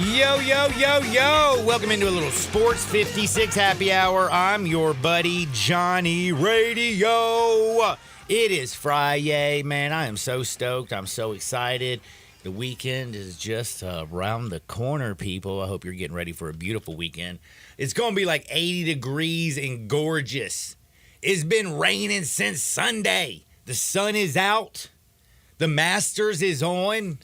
Yo, yo, yo, yo. Welcome into a little Sports 56 happy hour. I'm your buddy, Johnny Radio. It is Friday, man. I am so stoked. I'm so excited. The weekend is just around the corner, people. I hope you're getting ready for a beautiful weekend. It's going to be like 80 degrees and gorgeous. It's been raining since Sunday. The sun is out. The Masters is on.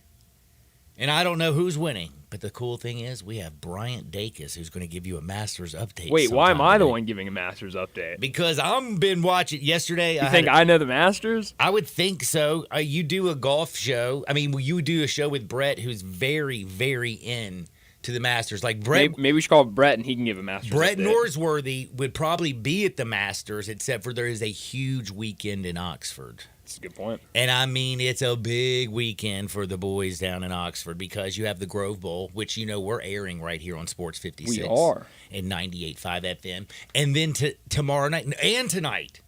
And I don't know who's winning. But the cool thing is we have Bryant Dacus who's going to give you a Masters update. Wait, why am I the one giving a Masters update? Because I've been watching yesterday. You think I know the Masters? I would think so. You do a golf show. I mean, you do a show with Brett who's very, very in to the Masters. Like Brett, maybe we should call Brett and he can give a Masters Brett update. Norsworthy would probably be at the Masters, except for there is a huge weekend in Oxford. That's a good point. And I mean, it's a big weekend for the boys down in Oxford because you have the Grove Bowl, which, you know, we're airing right here on Sports 56. We are. And 98.5 FM. And then tomorrow night and tonight,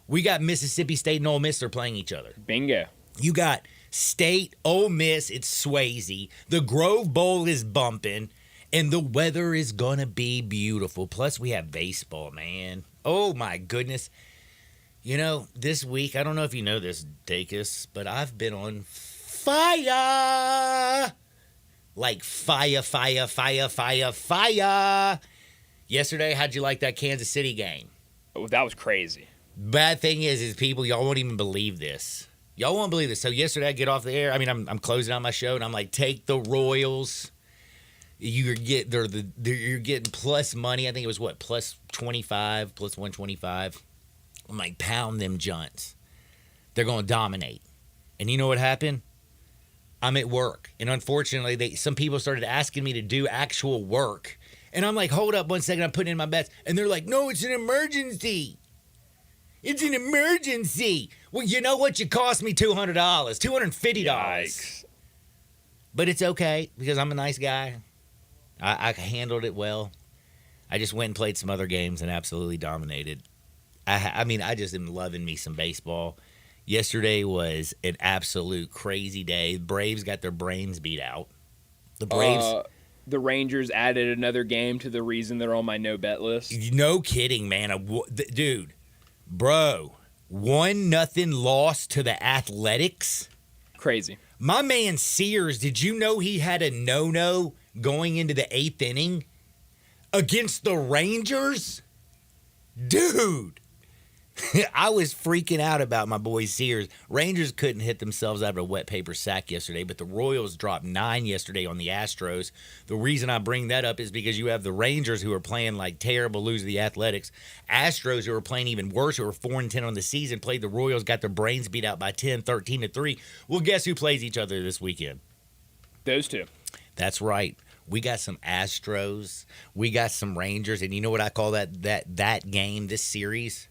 we got Mississippi State and Ole Miss. They're playing each other. Bingo. You got State, Ole Miss, it's Swayze. The Grove Bowl is bumping. And the weather is going to be beautiful. Plus, we have baseball, man. Oh, my goodness. You know, this week, I don't know if you know this, Dacus, but I've been on fire. Like fire. Yesterday, how'd you like that Kansas City game? Oh, that was crazy. Bad thing is people, y'all won't even believe this. Y'all won't believe this. So yesterday, I get off the air. I mean, I'm closing out my show, and I'm like, take the Royals. You're getting plus money. I think it was, what, plus 25, plus 125. I'm like, pound them junts. They're going to dominate. And you know what happened? I'm at work. And unfortunately, some people started asking me to do actual work. And I'm like, hold up 1 second. I'm putting in my bets. And they're like, no, it's an emergency. It's an emergency. Well, you know what? You cost me $200, $250. Yikes. But it's okay because I'm a nice guy. I handled it well. I just went and played some other games and absolutely dominated. I mean, I just am loving me some baseball. Yesterday was an absolute crazy day. The Braves got their brains beat out. The Braves. The Rangers added another game to the reason they're on my no-bet list. No kidding, man. Dude, bro, 1-0 loss to the Athletics. Crazy. My man Sears, did you know he had a no-no going into the 8th inning against the Rangers? Dude. I was freaking out about my boy Sears. Rangers couldn't hit themselves out of a wet paper sack yesterday, but the Royals dropped 9 yesterday on the Astros. The reason I bring that up is because you have the Rangers who are playing like terrible, lose to the Athletics. Astros who are playing even worse, who are 4-10 on the season, played the Royals, got their brains beat out by 10, 13-3. Well, guess who plays each other this weekend? Those two. That's right. We got some Astros. We got some Rangers. And you know what I call that game, this series?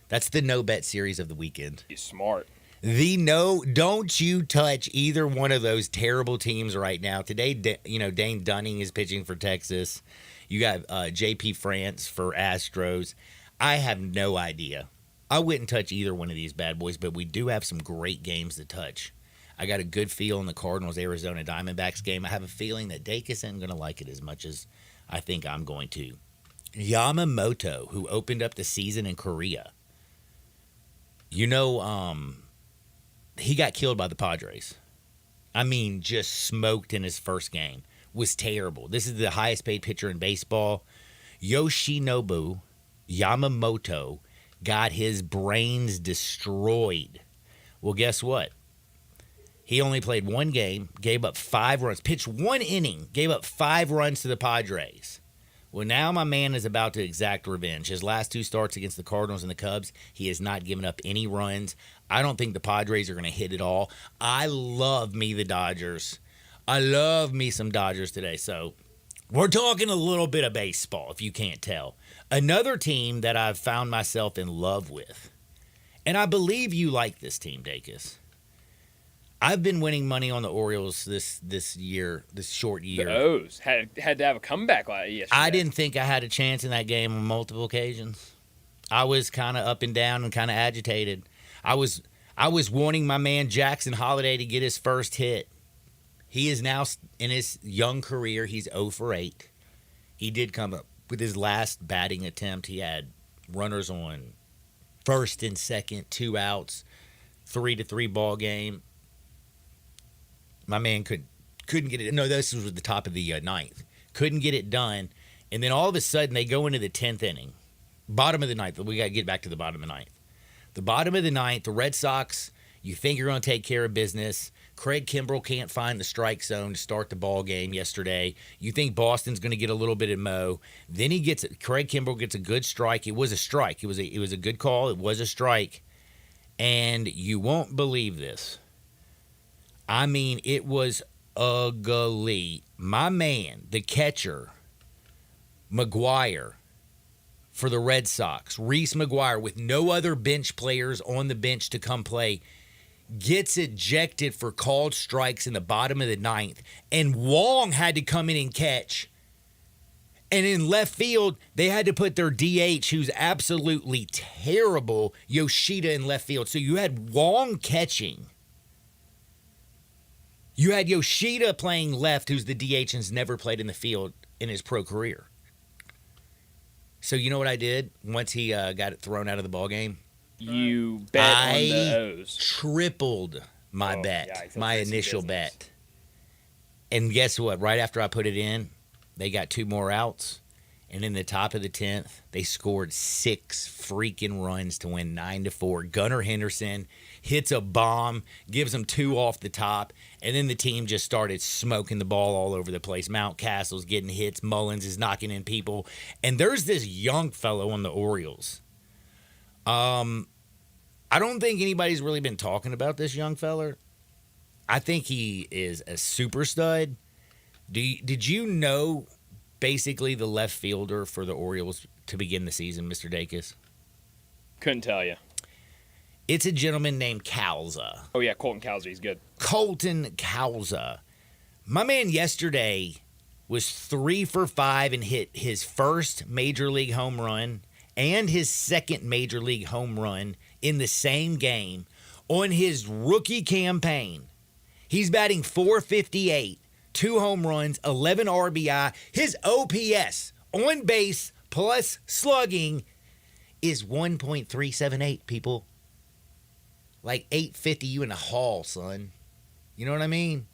That's the no-bet series of the weekend. He's smart. Don't you touch either one of those terrible teams right now. Today, Dane Dunning is pitching for Texas. You got J.P. France for Astros. I have no idea. I wouldn't touch either one of these bad boys, but we do have some great games to touch. I got a good feel in the Cardinals-Arizona Diamondbacks game. I have a feeling that Dacus isn't going to like it as much as I think I'm going to. Yamamoto, who opened up the season in Korea. You know, he got killed by the Padres. I mean, just smoked in his first game. Was terrible. This is the highest paid pitcher in baseball. Yoshinobu Yamamoto got his brains destroyed. Well, guess what? He only played one game, gave up 5 runs, pitched 1 inning, gave up 5 runs to the Padres. Well, now my man is about to exact revenge. His last 2 starts against the Cardinals and the Cubs, he has not given up any runs. I don't think the Padres are going to hit it all. I love me the Dodgers. I love me some Dodgers today. So we're talking a little bit of baseball, if you can't tell. Another team that I've found myself in love with, and I believe you like this team, Dacus. I've been winning money on the Orioles this year, this short year. The O's had to have a comeback yesterday. I didn't think I had a chance in that game on multiple occasions. I was kind of up and down and kind of agitated. I was wanting my man Jackson Holiday to get his first hit. He is now in his young career. He's 0 for 8. He did come up with his last batting attempt. He had runners on first and second, 2 outs, 3-3 ball game. My man couldn't get it. No, this was at the top of the ninth. Couldn't get it done. And then all of a sudden, they go into the 10th inning. Bottom of the ninth. We got to get back to the bottom of the ninth. The bottom of the ninth, the Red Sox, you think you're going to take care of business. Craig Kimbrell can't find the strike zone to start the ball game yesterday. You think Boston's going to get a little bit of Mo. Then Craig Kimbrell gets a good strike. It was a strike. It was a good call. It was a strike. And you won't believe this. I mean, it was ugly. My man, the catcher, McGuire, for the Red Sox, Reese McGuire, with no other bench players on the bench to come play, gets ejected for called strikes in the bottom of the ninth, and Wong had to come in and catch. And in left field, they had to put their DH, who's absolutely terrible, Yoshida, in left field. So you had Wong catching. You had Yoshida playing left, who's the DH and has never played in the field in his pro career. So you know what I did once he got it thrown out of the ballgame? You bet on the O's. Tripled my bet, yeah, my initial bet. And guess what? Right after I put it in, they got 2 more outs. And in the top of the 10th, they scored 6 freaking runs to win 9-4. Gunnar Henderson hits a bomb, gives them 2 off the top, and then the team just started smoking the ball all over the place. Mountcastle's getting hits. Mullins is knocking in people. And there's this young fellow on the Orioles. I don't think anybody's really been talking about this young fella. I think he is a super stud. Did you know basically the left fielder for the Orioles to begin the season, Mr. Dacus? Couldn't tell you. It's a gentleman named Calza. Oh, yeah, Colton Cowser. He's good. Colton Calza. My man yesterday was 3 for 5 and hit his first major league home run and his second major league home run in the same game on his rookie campaign. He's batting .458, 2 home runs, 11 RBI. His OPS, on base plus slugging, is 1.378, people. Like 850 you in the hall, son. You know what I mean?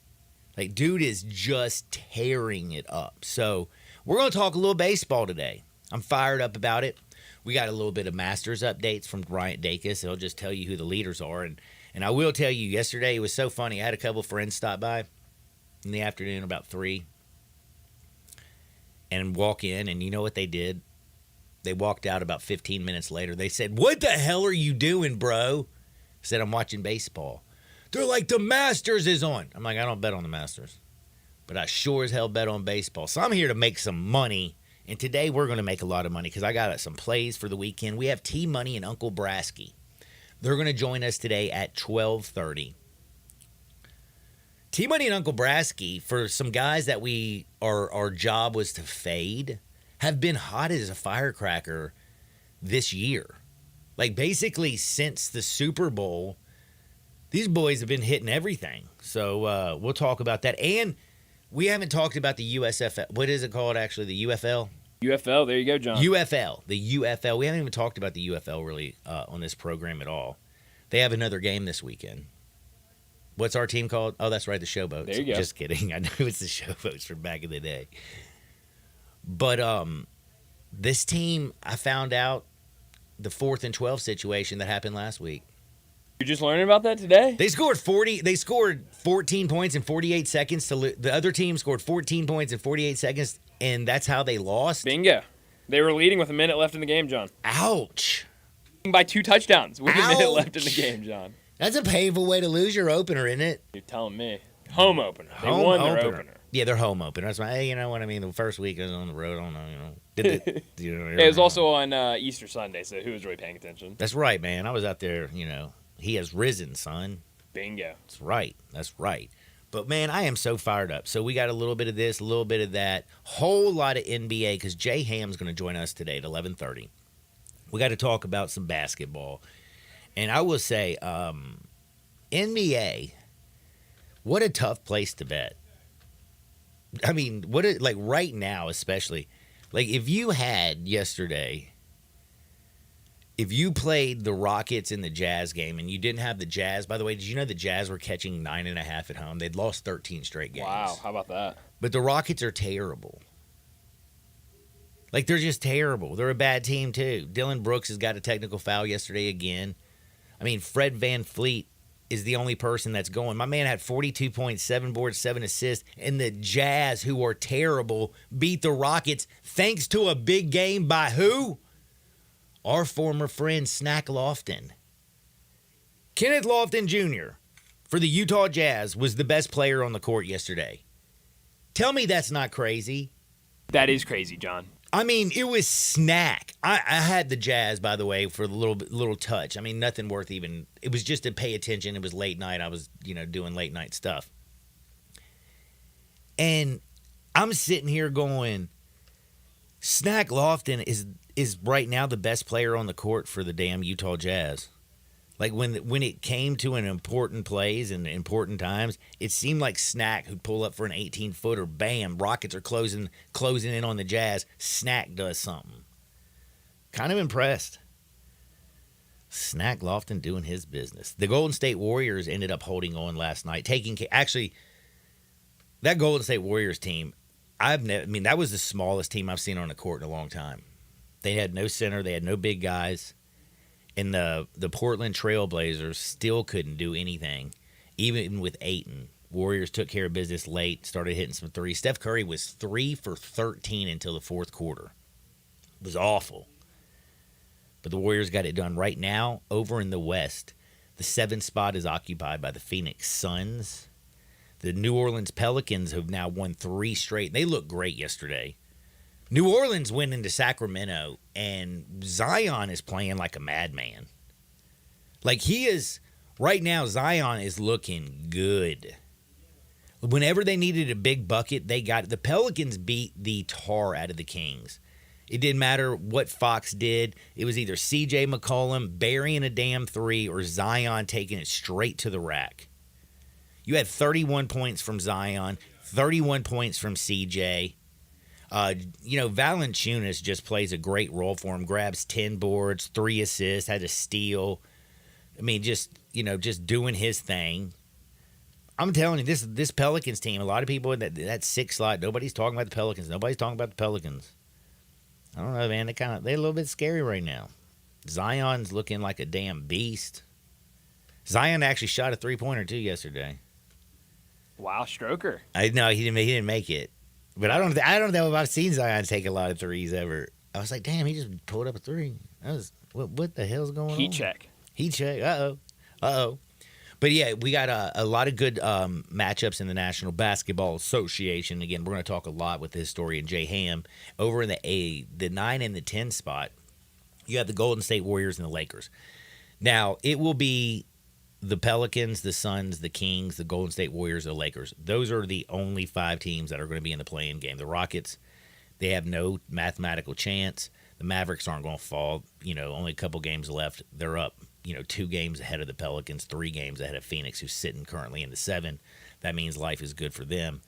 Like, dude is just tearing it up. So we're going to talk a little baseball today. I'm fired up about it. We got a little bit of Masters updates from Bryant Dacus. He'll just tell you who the leaders are. And I will tell you, yesterday it was so funny. I had a couple friends stop by in the afternoon about 3 and walk in, and you know what they did? They walked out about 15 minutes later. They said, "What the hell are you doing, bro?" I said, "I'm watching baseball." They're like, "The Masters is on." I'm like, "I don't bet on the Masters, but I sure as hell bet on baseball." So I'm here to make some money. And today we're going to make a lot of money because I got some plays for the weekend. We have T-Money and Uncle Brasky. They're going to join us today at 12:30. T-Money and Uncle Brasky, for some guys that our job was to fade, have been hot as a firecracker this year. Like, basically since the Super Bowl, these boys have been hitting everything. So we'll talk about that. And we haven't talked about the USFL. What is it called, actually? The UFL? UFL, there you go, John. UFL. The UFL. We haven't even talked about the UFL really on this program at all. They have another game this weekend. What's our team called? Oh, that's right, the Showboats. There you go. Just kidding. I know it's the Showboats from back in the day. But this team, I found out the 4th and 12 situation that happened last week. You're just learning about that today? They scored 14 points in 48 seconds to the other team scored 14 points in 48 seconds, and that's how they lost. Bingo. They were leading with a minute left in the game, John. Ouch. By 2 touchdowns with a minute Ouch. left in the game, John. That's a painful way to lose your opener, isn't it? You're telling me. Home opener. They won their opener. Yeah, their home opener. That's hey, you know what I mean? The first week I was on the road. I don't know, It was also on Easter Sunday, so who was really paying attention? That's right, man. I was out there, He has risen, son. Bingo. That's right. That's right. But, man, I am so fired up. So we got a little bit of this, a little bit of that, whole lot of NBA because Jay Ham's going to join us today at 11:30. We got to talk about some basketball. And I will say, NBA, what a tough place to bet. I mean, like right now, especially, like if you had yesterday, if you played the Rockets in the Jazz game and you didn't have the Jazz, by the way, did you know the Jazz were catching 9.5 at home? They'd lost 13 straight games. Wow, how about that? But the Rockets are terrible. Like, they're just terrible. They're a bad team, too. Dylan Brooks has got a technical foul yesterday again. I mean, Fred VanVleet is the only person that's going. My man had 42 points, 7 boards, 7 assists, and the Jazz, who are terrible, beat the Rockets thanks to a big game by who? Our former friend, Snack Lofton. Kenneth Lofton Jr. for the Utah Jazz was the best player on the court yesterday. Tell me that's not crazy. That is crazy, John. I mean, it was Snack. I had the Jazz, by the way, for a little touch. I mean, nothing worth even. It was just to pay attention. It was late night. I was, doing late night stuff. And I'm sitting here going, Snack Lofton is right now the best player on the court for the damn Utah Jazz. Like, when it came to an important plays and important times, it seemed like Snack who'd pull up for an 18-footer. Bam, Rockets are closing in on the Jazz. Snack does something. Kind of impressed. Snack Lofton doing his business. The Golden State Warriors ended up holding on last night. Actually, that Golden State Warriors team, that was the smallest team I've seen on the court in a long time. They had no center. They had no big guys. And the Portland Trailblazers still couldn't do anything, even with Ayton. Warriors took care of business late, started hitting some threes. Steph Curry was 3 for 13 until the fourth quarter. It was awful. But the Warriors got it done. Right now, over in the West, the 7th spot is occupied by the Phoenix Suns. The New Orleans Pelicans have now won 3 straight. They looked great yesterday. New Orleans went into Sacramento, and Zion is playing like a madman. Like, right now, Zion is looking good. Whenever they needed a big bucket, they got it. The Pelicans beat the tar out of the Kings. It didn't matter what Fox did. It was either C.J. McCollum burying a damn 3 or Zion taking it straight to the rack. You had 31 points from Zion, 31 points from C.J., Valanciunas just plays a great role for him. Grabs 10 boards, 3 assists, had a steal. I mean, just doing his thing. I'm telling you, this Pelicans team, a lot of people in that 6 slot, nobody's talking about the Pelicans. Nobody's talking about the Pelicans. I don't know, man. They're a little bit scary right now. Zion's looking like a damn beast. Zion actually shot a 3-pointer too yesterday. Wow, Stroker. I know he didn't make it. But I don't know if I've seen Zion take a lot of threes ever. I was like, damn, he just pulled up a 3. What the hell's going on? Heat check. Uh-oh. But yeah, we got a lot of good matchups in the National Basketball Association. Again, we're going to talk a lot with the historian Jay Ham. Over in the 9 and the 10 spot, you have the Golden State Warriors and the Lakers. Now, it will be the Pelicans, the Suns, the Kings, the Golden State Warriors, the Lakers. Those are the only 5 teams that are going to be in the play-in game. The Rockets, they have no mathematical chance. The Mavericks aren't going to fall. Only a couple games left. They're up, 2 games ahead of the Pelicans, 3 games ahead of Phoenix, who's sitting currently in the 7. That means life is good for them.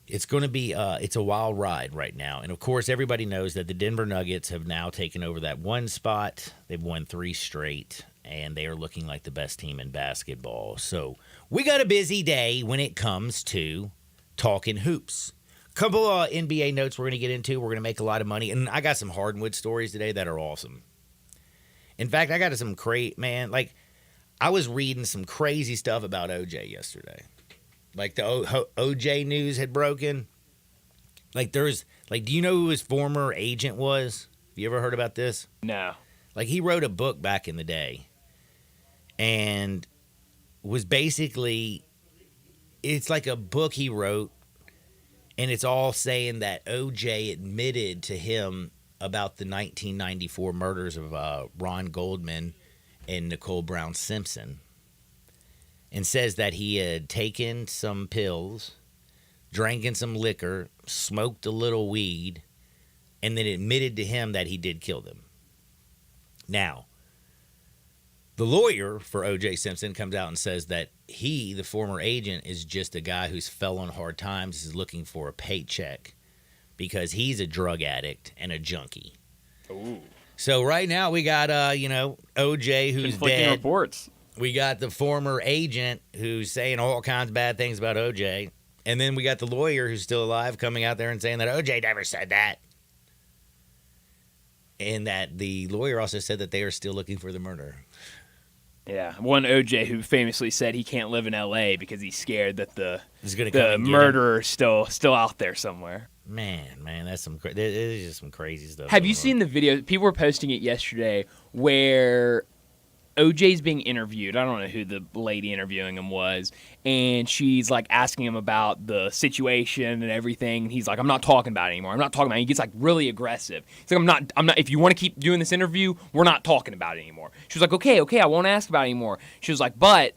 It's going to be it's a wild ride right now. And, of course, everybody knows that the Denver Nuggets have now taken over that 1 spot. They've won 3 straight. And they are looking like the best team in basketball. So we got a busy day when it comes to talking hoops. Couple of NBA notes we're going to get into. We're going to make a lot of money. And I got some hardwood stories today that are awesome. In fact, I got some I was reading some crazy stuff about OJ yesterday. Like the OJ news had broken. Do you know who his former agent was? Have you ever heard about this? No. He wrote a book back in the day. And was basically, it's like a book he wrote, and it's all saying that OJ admitted to him about the 1994 murders of Ron Goldman and Nicole Brown Simpson, and says that he had taken some pills, drinking some liquor, smoked a little weed, and then admitted to him that he did kill them. Now, The lawyer for O.J. Simpson comes out and says that he, the former agent, is just a guy who's fell on hard times, is looking for a paycheck because he's a drug addict and a junkie. Ooh. So right now we got O.J. who's Conflicting dead. reports. We got the former agent who's saying all kinds of bad things about O.J. And then we got the lawyer who's still alive coming out there and saying that O.J. never said that. And that the lawyer also said that they are still looking for the murderer. Yeah, one OJ who famously said he can't live in L.A. because he's scared that the murderer's still out there somewhere. Man, that's there's just some crazy stuff. Have you seen the video? People were posting it yesterday where OJ's being interviewed. I don't know who the lady interviewing him was, and she's like asking him about the situation and everything. And he's like, "I'm not talking about it anymore. I'm not talking about it." He gets like really aggressive. He's like, I'm not. If you want to keep doing this interview, we're not talking about it anymore. She was like, "Okay, I won't ask about it anymore." She was like, "But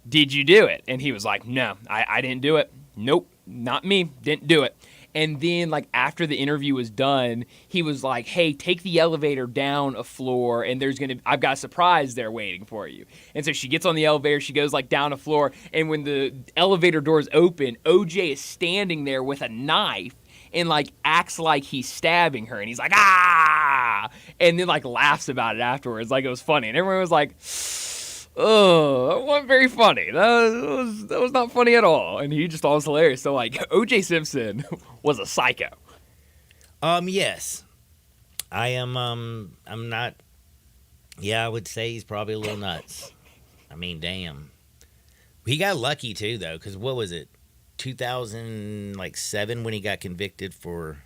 did you do it?" And he was like, "No, I didn't do it. Nope, not me. Didn't do it." And then, like, after the interview was done, he was like, "Hey, take the elevator down a floor, and I've got a surprise there waiting for you." And so she gets on the elevator, she goes, like, down a floor, and when the elevator doors open, OJ is standing there with a knife and, like, acts like he's stabbing her, and he's like, "Ah!" And then, like, laughs about it afterwards, like it was funny. And everyone was like, "Oh, that wasn't very funny. That was not funny at all." And he just thought it was hilarious. So, like, O.J. Simpson was a psycho. Yes. I am, I'm not, I would say he's probably a little nuts. I mean, damn. He got lucky, too, though, because what was it, 2007 when he got convicted for...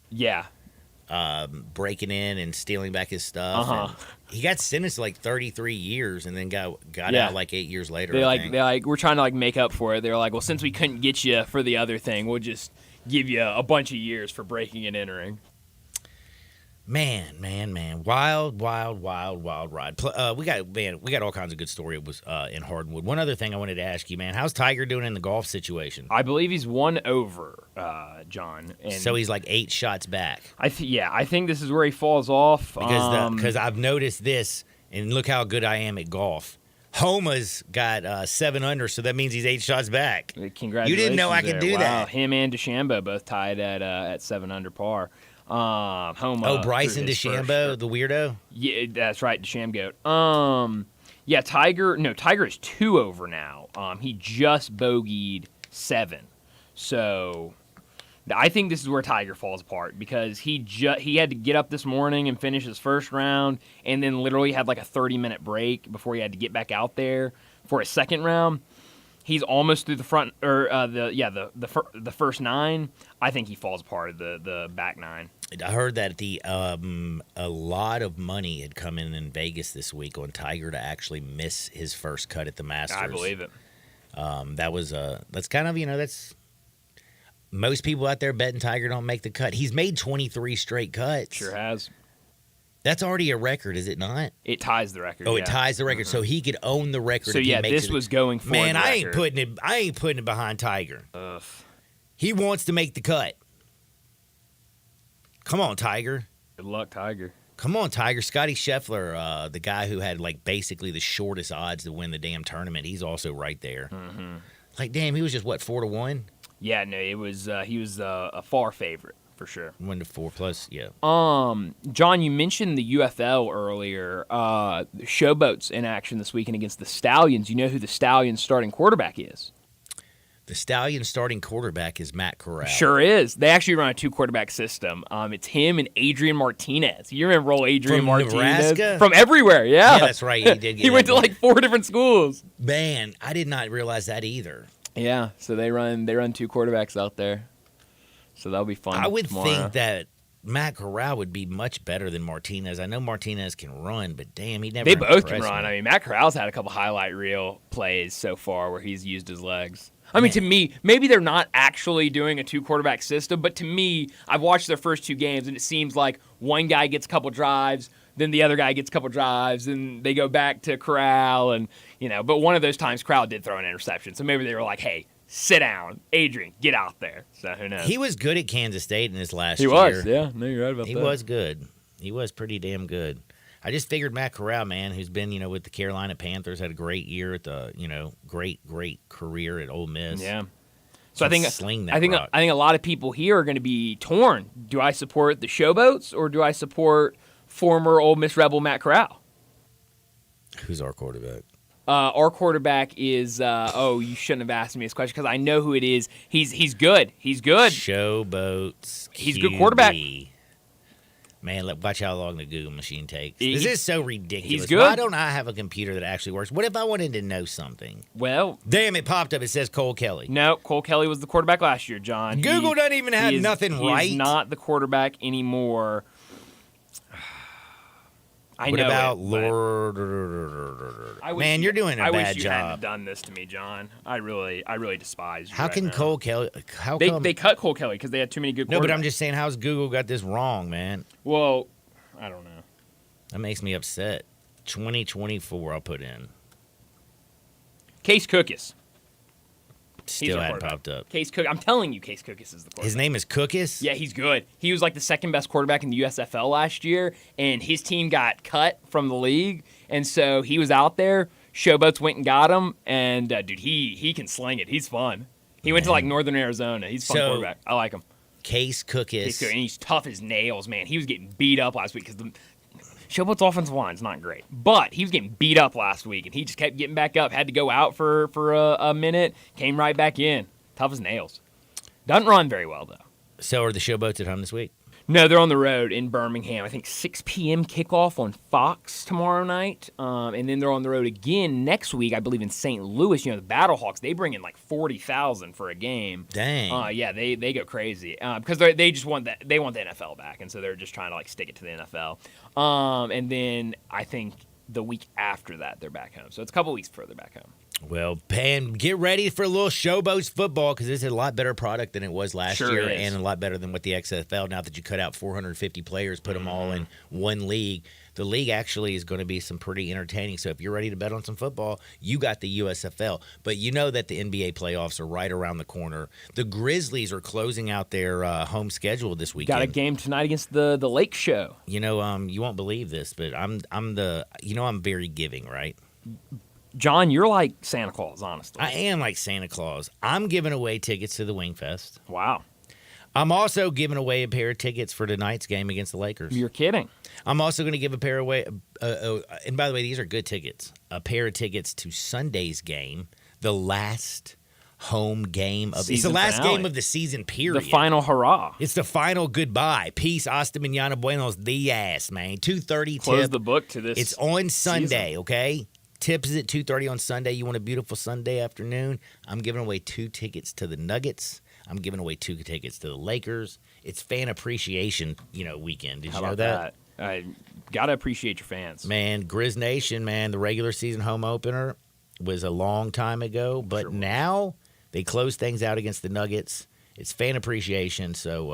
Yeah. Breaking in and stealing back his stuff. Uh-huh. He got sentenced to like 33 years and then got out like 8 years later. We're trying to like make up for it. They're like, "Well, since we couldn't get you for the other thing, we'll just give you a bunch of years for breaking and entering." Man. Wild ride. We got all kinds of good story in Hardwood. One other thing I wanted to ask you, man, how's Tiger doing in the golf situation? I believe he's 1 over, John. And so he's like 8 shots back. I think this is where he falls off. Because I've noticed this, and look how good I am at golf. Homa's got 7 under, so that means he's 8 shots back. Congratulations! You didn't know I could do that. Him and DeChambeau both tied at 7 under par. Homa. Bryson DeChambeau, the weirdo. Yeah, that's right, DeChambeau. Yeah, Tiger is 2 over now. He just bogeyed 7, so I think this is where Tiger falls apart because he had to get up this morning and finish his first round, and then literally had like a 30-minute break before he had to get back out there for his second round. He's almost through the front or the first 9. I think he falls apart at the back 9. I heard that a lot of money had come in Vegas this week on Tiger to actually miss his first cut at the Masters. I believe it. That's kind of that's most people out there betting Tiger don't make the cut. He's made 23 straight cuts. Sure has. That's already a record, is it not? It ties the record. Oh, it ties the record, so he could own the record. So if he makes this was going for. Man, the I record. ain't putting it behind Tiger. Ugh. He wants to make the cut. Come on, Tiger. Good luck, Tiger. Come on, Tiger. Scotty Scheffler, the guy who had like basically the shortest odds to win the damn tournament, he's also right there. Mm-hmm. Like, damn, he was just what 4-1. Yeah, no, it was. He was a far favorite for sure. 1-4 plus, yeah. John, you mentioned the UFL earlier. Showboat's in action this weekend against the Stallions. You know who the Stallions' starting quarterback is? The Stallions' starting quarterback is Matt Corral. Sure is. They actually run a 2-quarterback system. It's him and Adrian Martinez. You remember old Adrian From Martinez? Nebraska? From everywhere, yeah. Yeah, that's right. He did. He went to like 4 different schools. Man, I did not realize that either. Yeah, so they run 2 quarterbacks out there. So that'll be fun. I would tomorrow. think that Matt Corral would be much better than Martinez. I know Martinez can run, but damn, he never. They both can impressed run. me. I mean, Matt Corral's had a couple highlight reel plays so far where he's used his legs. I mean, to me, maybe they're not actually doing a 2-quarterback system, but to me, I've watched their first 2 games, and it seems like one guy gets a couple drives, then the other guy gets a couple drives, and they go back to Corral, and But one of those times, Corral did throw an interception, so maybe they were like, "Hey, sit down, Adrian, get out there." So who knows? He was good at Kansas State in his last year. He was, yeah. No, you're right about that. He was good. He was pretty damn good. I just figured Matt Corral, man, who's been, with the Carolina Panthers, had a great year at the, great career at Ole Miss. Yeah. So I think sling that I think rock. a lot of people here are going to be torn. Do I support the Showboats or do I support former Ole Miss Rebel Matt Corral? Who's our quarterback? Our quarterback is. You shouldn't have asked me this question because I know who it is. He's good. He's good. Showboats. He's a good quarterback. Man, watch how long the Google machine takes. This is so ridiculous. He's good. Why don't I have a computer that actually works? What if I wanted to know something? Well, damn, it popped up. It says Cole Kelly. No, Cole Kelly was the quarterback last year, John. Google doesn't even have nothing right. He's not the quarterback anymore. What about Lord? Man, you're doing a bad job. I wish you hadn't done this to me, John. I really despise you. How can Cole Kelly? They cut Cole Kelly because they had too many good quarterbacks. No, but I'm just saying, how's Google got this wrong, man? Well, I don't know. That makes me upset. 2024, I'll put in. Case Cookus. Still hadn't popped up. Case Cook. I'm telling you, Case Cookus is the quarterback. His name is Cookus? Yeah, he's good. He was like the second best quarterback in the USFL last year, and his team got cut from the league, and so he was out there. Showboats went and got him, and dude, he can sling it. He's fun. He went to like Northern Arizona. He's a fun quarterback. I like him. Case Cookus. And he's tough as nails, man. He was getting beat up last week because the Showboat's offensive line's not great, but he was getting beat up last week, and he just kept getting back up. Had to go out for a minute, came right back in. Tough as nails. Doesn't run very well, though. So are the Showboats at home this week? No, they're on the road in Birmingham. I think 6 p.m. kickoff on Fox tomorrow night. And then they're on the road again next week, I believe, in St. Louis. The Battlehawks, they bring in like 40,000 for a game. Dang. Yeah, they go crazy because they just want that. They want the NFL back, and so they're just trying to like stick it to the NFL. And then I think the week after that, they're back home. So it's a couple weeks further back home. Well, Pan, get ready for a little Showboats football because this is a lot better product than it was last year and a lot better than what the XFL. Now that you cut out 450 players, put them all in one league, the league actually is going to be some pretty entertaining. So if you're ready to bet on some football, you got the USFL. But you know that the NBA playoffs are right around the corner. The Grizzlies are closing out their home schedule this weekend. Got a game tonight against the Lake Show. You won't believe this, but I'm very giving, right? John, you're like Santa Claus, honestly. I am like Santa Claus. I'm giving away tickets to the Wingfest. Wow. I'm also giving away a pair of tickets for tonight's game against the Lakers. You're kidding. I'm also going to give a pair away. And by the way, these are good tickets. A pair of tickets to Sunday's game, the last home game of it's the last finale. game of the season, period. The final hurrah. It's the final goodbye. Peace, hasta mañana, buenos dias, man. 2:30 Close tip. the book to this. It's on Sunday, season. Okay? Tips is at 2:30 on Sunday. You want a beautiful Sunday afternoon? I'm giving away 2 tickets to the Nuggets. I'm giving away 2 tickets to the Lakers. It's fan appreciation, weekend. Did you know that? I gotta appreciate your fans. Man, Grizz Nation, man, the regular season home opener was a long time ago, but now they close things out against the Nuggets. It's fan appreciation, so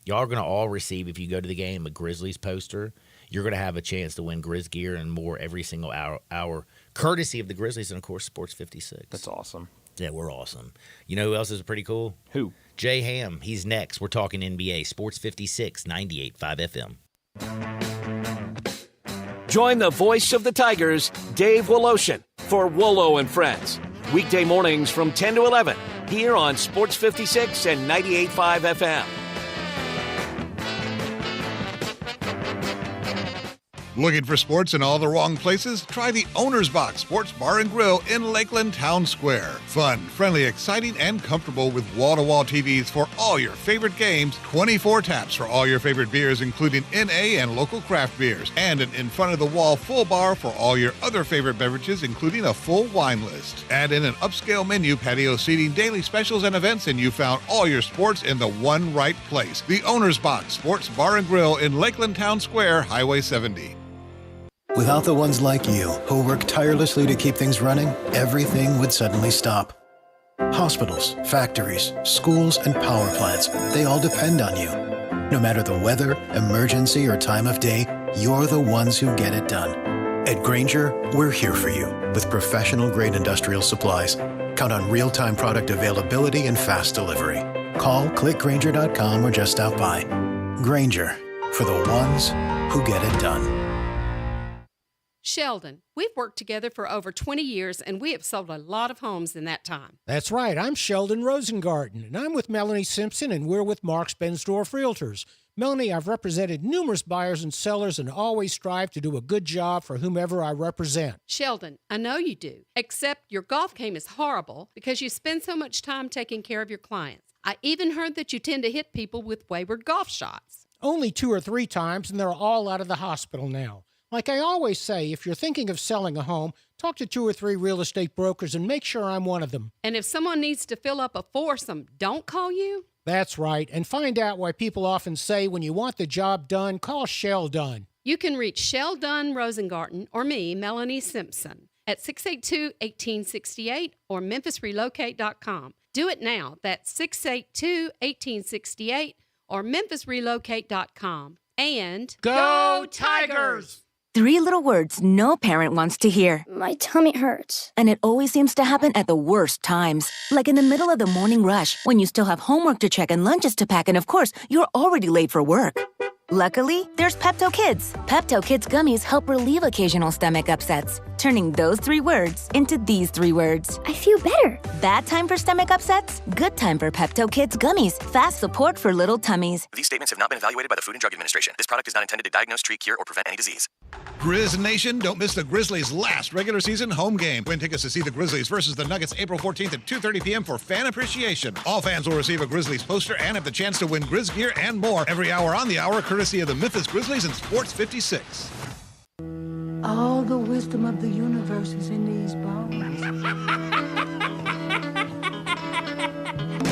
y'all are going to all receive, if you go to the game, a Grizzlies poster. You're going to have a chance to win Grizz gear and more every single hour, courtesy of the Grizzlies and, of course, Sports 56. That's awesome. Yeah, we're awesome. You know who else is pretty cool? Who? Jay Ham. He's next. We're talking NBA. Sports 56, 98.5 FM. Join the voice of the Tigers, Dave Woloshin, for Wolo and Friends. Weekday mornings from 10 to 11 here on Sports 56 and 98.5 FM. Looking for sports in all the wrong places? Try the Owner's Box Sports Bar and Grill in Lakeland Town Square. Fun, friendly, exciting, and comfortable with wall-to-wall TVs for all your favorite games, 24 taps for all your favorite beers, including NA and local craft beers, and an in-front-of-the-wall full bar for all your other favorite beverages, including a full wine list. Add in an upscale menu, patio seating, daily specials, and events, and you found all your sports in the one right place. The Owner's Box Sports Bar and Grill in Lakeland Town Square, Highway 70. Without the ones like you, who work tirelessly to keep things running, everything would suddenly stop. Hospitals, factories, schools, and power plants, they all depend on you. No matter the weather, emergency, or time of day, you're the ones who get it done. At Grainger, we're here for you with professional-grade industrial supplies. Count on real-time product availability and fast delivery. Call, clickgrainger.com, or just stop by. Grainger, for the ones who get it done. Sheldon, we've worked together for over 20 years, and we have sold a lot of homes in that time. That's right. I'm Sheldon Rosengarten, and I'm with Melanie Simpson, and we're with Marks Bensdorf Realtors. Melanie, I've represented numerous buyers and sellers and always strive to do a good job for whomever I represent. Sheldon, I know you do, except your golf game is horrible because you spend so much time taking care of your clients. I even heard that you tend to hit people with wayward golf shots. Only 2 or 3 times, and they're all out of the hospital now. Like I always say, if you're thinking of selling a home, talk to 2 or 3 real estate brokers and make sure I'm one of them. And if someone needs to fill up a foursome, don't call you? That's right, and find out why people often say when you want the job done, call Sheldon. You can reach Sheldon Rosengarten or me, Melanie Simpson, at 682-1868 or memphisrelocate.com. Do it now. That's 682-1868 or memphisrelocate.com. And Go Tigers! 3 little words no parent wants to hear. My tummy hurts. And it always seems to happen at the worst times. Like in the middle of the morning rush, when you still have homework to check and lunches to pack, and of course, you're already late for work. Luckily, there's Pepto Kids. Pepto Kids gummies help relieve occasional stomach upsets, turning those 3 words into these 3 words. I feel better. Bad time for stomach upsets? Good time for Pepto Kids gummies. Fast support for little tummies. These statements have not been evaluated by the Food and Drug Administration. This product is not intended to diagnose, treat, cure, or prevent any disease. Grizz Nation, don't miss the Grizzlies' last regular season home game. Win tickets to see the Grizzlies versus the Nuggets April 14th at 2:30 p.m. for fan appreciation. All fans will receive a Grizzlies poster and have the chance to win Grizz gear and more every hour on the hour, courtesy of the Memphis Grizzlies and Sports 56. All the wisdom of the universe is in these bones.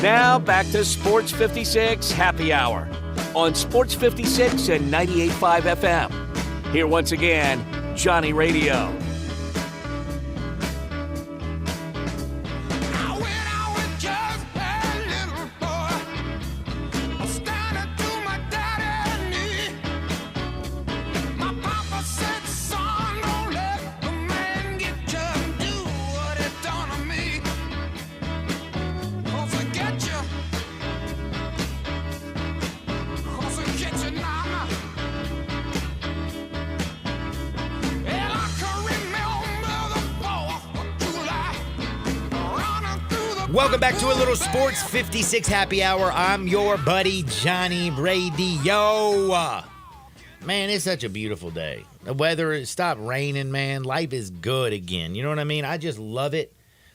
Now back to Sports 56 Happy Hour on Sports 56 and 98.5 FM. Here once again, Johnny Radio. Welcome back to a little Sports 56 Happy Hour. I'm your buddy, Johnny Radio. Man, it's such a beautiful day. The weather stopped raining, man. Life is good again. You know what I mean? I just love it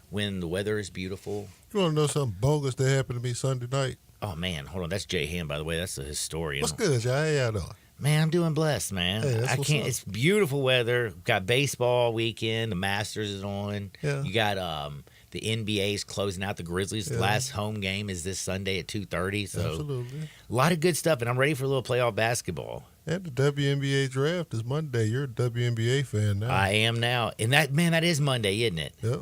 when the weather is beautiful. You want to know something bogus that happened to me Sunday night? Oh, man. Hold on. That's Jay Ham, by the way. That's the historian. What's good, Jay? How y'all doing? Man, I'm doing blessed, man. Hey, that's I what's can't. up. It's beautiful weather. Got baseball weekend. The Masters is on. Yeah. You got the NBA's closing out the Grizzlies. Yeah. Last home game is this Sunday at 2:30. So Absolutely. a lot of good stuff, and I'm ready for a little playoff basketball. And the WNBA draft is Monday. You're a WNBA fan now. I am now, and that is Monday, isn't it? Yep.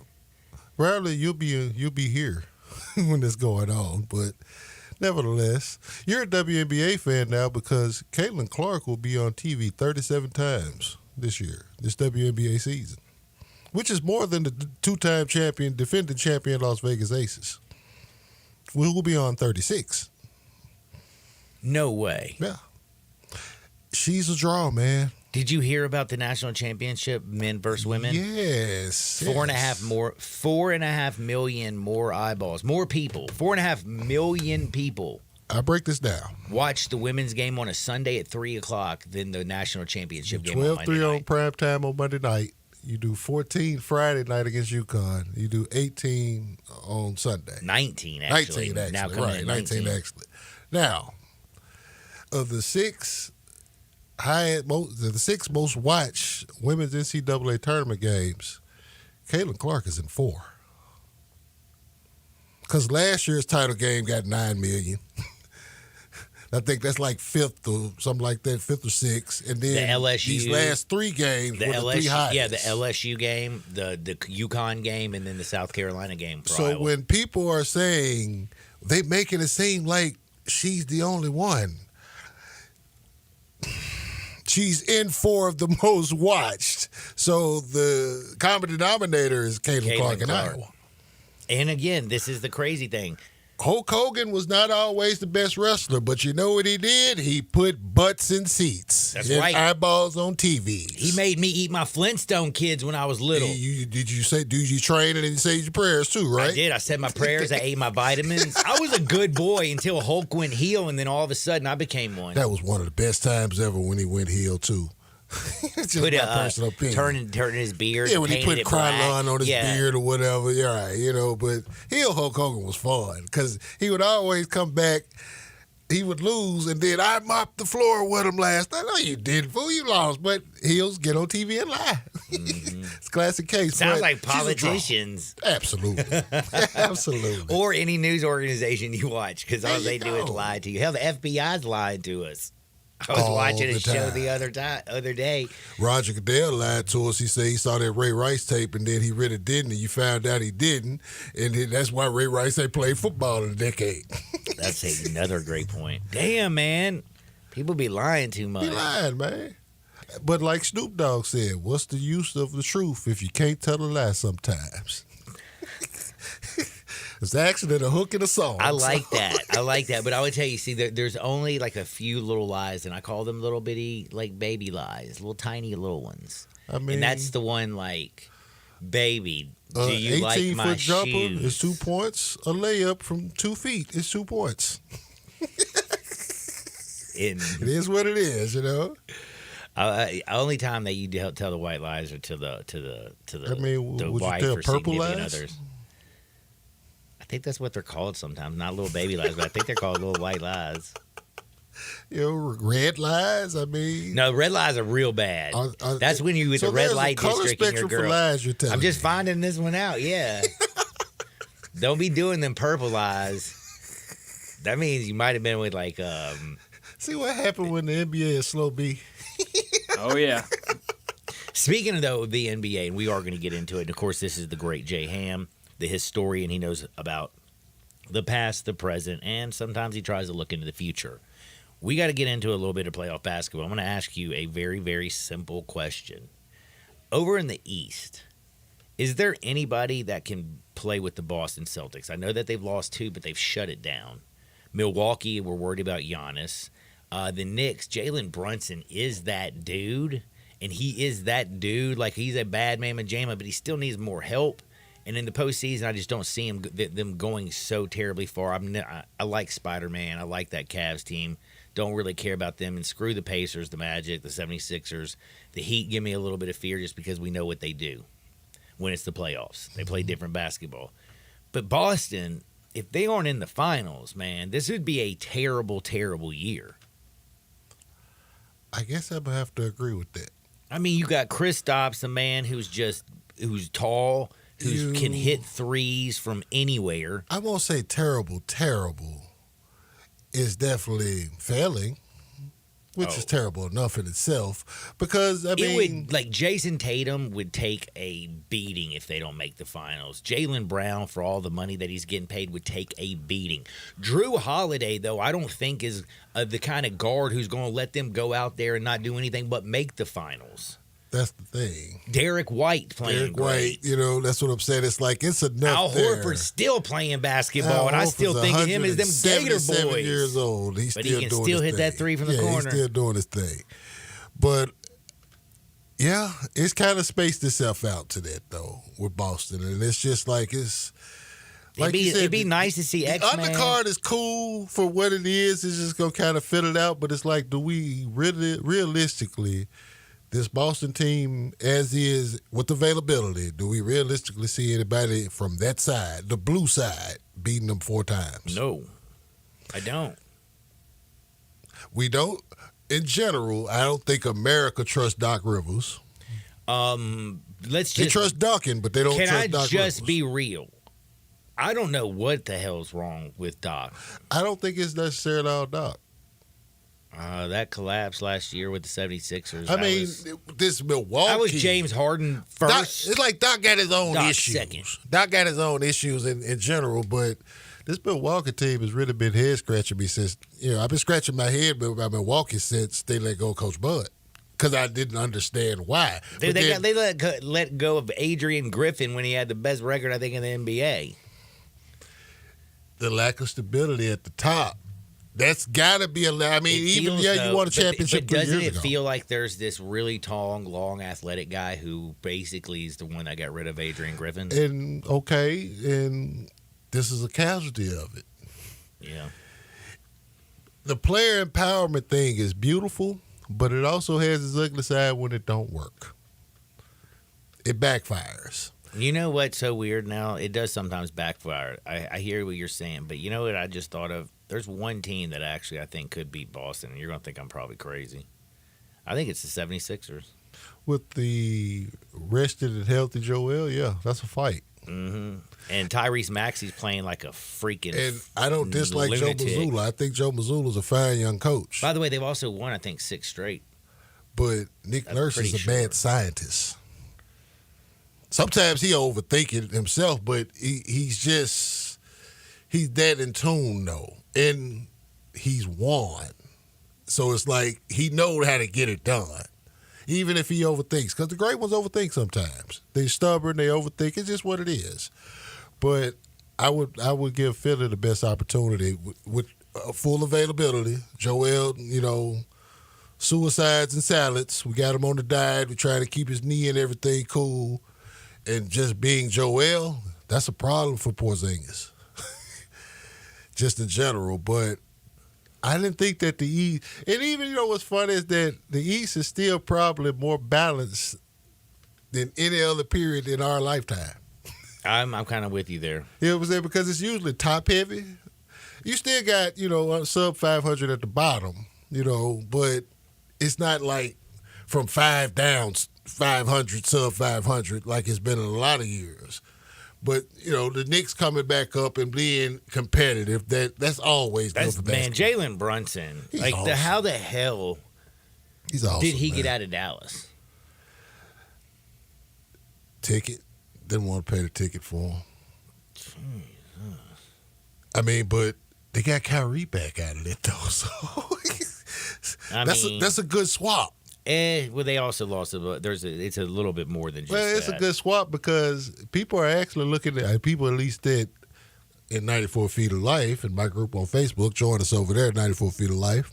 Probably you'll be here when it's going on, but nevertheless, you're a WNBA fan now because Caitlin Clark will be on TV 37 times this year, this WNBA season, which is more than the 2-time champion, defending champion Las Vegas Aces. We will be on 36. No way. Yeah. She's a draw, man. Did you hear about the national championship, men versus women? Yes. 4.5 million more eyeballs, more people, 4.5 million people. I break this down. Watch the women's game on a Sunday at 3:00 than the national championship game on Monday 12-3 night. on prime time on Monday night. You do 14 Friday night against UConn. You do 18 on Sunday. 19, actually. 19, actually. Now coming Right, in 19, actually. Now, of the 6 most watched women's NCAA tournament games, Caitlin Clark is in 4. Because last year's title game got 9 million. I think that's like 5th or something like that, 5th or 6th. And then The LSU, these last 3 games the were the LSU, 3 highest. yeah, the LSU game, the UConn game, and then the South Carolina game. For So Iowa. when people are saying they making it seem like she's the only one, she's in 4 of the most watched. So the common denominator is Caitlin Clark in Iowa. And again, this is the crazy thing. Hulk Hogan was not always the best wrestler, but you know what he did? He put butts in seats. That's and right. Eyeballs on TVs. He made me eat my Flintstone kids when I was little. Did you train and then you say your prayers too, right? I did. I said my prayers. I ate my vitamins. I was a good boy until Hulk went heel, and then all of a sudden I became one. That was one of the best times ever when he went heel too. Just Put my personal opinion. turning his beard. Yeah, when he put painted it black. Krylon on his Yeah. beard or whatever. Yeah, right, but heel Hulk Hogan was fun because he would always come back. He would lose, and then I mopped the floor with him last night. No, you didn't, fool. You lost. But heels get on TV and lie. Mm-hmm. It's a classic case. Sounds but like she's a draw. politicians. Absolutely. Absolutely. Or any news organization you watch, because all There they you do is go. lie to you. Hell, the FBI's lying to us. I was All watching a the show time. the other day. Roger Goodell lied to us. He said he saw that Ray Rice tape, and then he really didn't, and you found out he didn't, and then that's why Ray Rice ain't played football in a decade. That's another great point. Damn, man. People be lying too much. He lying, man. But like Snoop Dogg said, what's the use of the truth if you can't tell a lie sometimes? It's actually a hook in a song. I like that. But I would tell you, see, there's only like a few little lies, and I call them little bitty, like baby lies, little tiny little ones. I mean, and that's the one like, baby, do you like 18-foot my jumper shoes? is 2 points. A layup from 2 feet is 2 points. It is what it is, Only time that you tell the white lies are to the I mean, the would you wife tell or purple significant lies? others. I think that's what they're called sometimes. Not little baby lies, but I think they're called little white lies. Red lies. I mean, No, red lies are real bad. That's when you with so the red there's a light color district and your spectrum for girl. lies you're telling I'm just me. finding this one out. Yeah. Don't be doing them purple lies. That means you might have been with like. See what happened when the NBA is slow B. Oh yeah. Speaking of though the NBA, and we are going to get into it. And of course, this is the great Jay Ham, the historian. He knows about the past, the present, and sometimes he tries to look into the future. We got to get into a little bit of playoff basketball. I'm going to ask you a very, very simple question. Over in the East, is there anybody that can play with the Boston Celtics? I know that they've lost 2, but they've shut it down. Milwaukee, we're worried about Giannis. The Knicks, Jalen Brunson is that dude, and he is that dude. Like, he's a bad mamma jamma, but he still needs more help. And in the postseason, I just don't see them going so terribly far. I like Spider-Man. I like that Cavs team. Don't really care about them. And screw the Pacers, the Magic, the 76ers. The Heat give me a little bit of fear just because we know what they do when it's the playoffs. They play different basketball. But Boston, if they aren't in the finals, man, this would be a terrible, terrible year. I guess I would have to agree with that. I mean, you got Kristaps, a man who's tall, who can hit threes from anywhere. I won't say terrible. Terrible is definitely failing, which is terrible enough in itself. Because Jason Tatum would take a beating if they don't make the finals. Jaylen Brown, for all the money that he's getting paid, would take a beating. Drew Holiday, though, I don't think is the kind of guard who's going to let them go out there and not do anything but make the finals. That's the thing. Derek White playing great. White, that's what I'm saying. It's like it's enough. Al there. Horford's still playing basketball, Al and I Horford's still think of him as them Gator 177 boys. years old. But Still he can doing still his hit that thing. three from the Yeah, corner. He's still doing his thing. But yeah, it's kind of spaced itself out to that though with Boston, and it's just like it's. Like you said, it'd be nice to see X-Man. The undercard is cool for what it is. It's just gonna kind of fill it out, but it's like, do we really, realistically, this Boston team as is with availability, do we realistically see anybody from that side, the blue side, beating them 4 times? No, I don't. We don't. In general, I don't think America trusts Doc Rivers. They trust Duncan, but they don't trust Doc Rivers. Can I just be real? I don't know what the hell's wrong with Doc. I don't think it's necessarily all Doc. That collapse last year with the 76ers. I mean, this Milwaukee. That was James Harden first. It's like Doc got his own Doc issues. second. Doc got his own issues in general, but this Milwaukee team has really been head scratching me since, I've been scratching my head about Milwaukee since they let go of Coach Bud. Because I didn't understand why. They let go of Adrian Griffin when he had the best record, I think, in the NBA. the lack of stability at the top. That's got to be I mean, even you won a championship but 3 doesn't years it ago. feel like there's this really tall, long, athletic guy who basically is the one that got rid of Adrian Griffin? And this is a casualty of it. Yeah. The player empowerment thing is beautiful, but it also has its ugly side when it don't work. It backfires. You know what's so weird now? It does sometimes backfire. I hear what you're saying, but you know what I just thought of? There's one team that actually I think could beat Boston, and you're going to think I'm probably crazy. I think it's the 76ers. With the rested and healthy Joel, yeah, that's a fight. Mm-hmm. And Tyrese Maxey's playing like a freaking And I don't dislike lunatic. Joe Mazzulla. I think Joe Mazzulla's a fine young coach. By the way, they've also won, I think, 6 straight. But Nick I'm Nurse is pretty a bad scientist. Sometimes he overthink it himself, but he's that in tune, though. And he's won. So it's like he knows how to get it done, even if he overthinks. Because the great ones overthink sometimes. They're stubborn, they overthink. It's just what it is. But I would give Philly the best opportunity with full availability. Joel, suicides and salads. We got him on the diet. We're trying to keep his knee and everything cool. And just being Joel, that's a problem for Porzingis. Just in general. But I didn't think that the East, and even, what's funny is that the East is still probably more balanced than any other period in our lifetime. I'm kind of with you there. You know what I'm saying? Because it's usually top heavy. You still got, sub 500 at the bottom, but it's not like from 5 down, 500, sub 500, like it's been in a lot of years. But, the Knicks coming back up and being competitive, that's always good for basketball. Jalen Brunson. He's like, awesome. how the hell He's awesome, did he man. get out of Dallas? Ticket. Didn't want to pay the ticket for him. I mean, but they got Kyrie back out of it, though. So that's a good swap. Well, they also lost it's a little bit more than just Well, it's that. a good swap because people are actually looking at people at least that in 94 Feet of Life, and my group on Facebook, join us over there at 94 Feet of Life.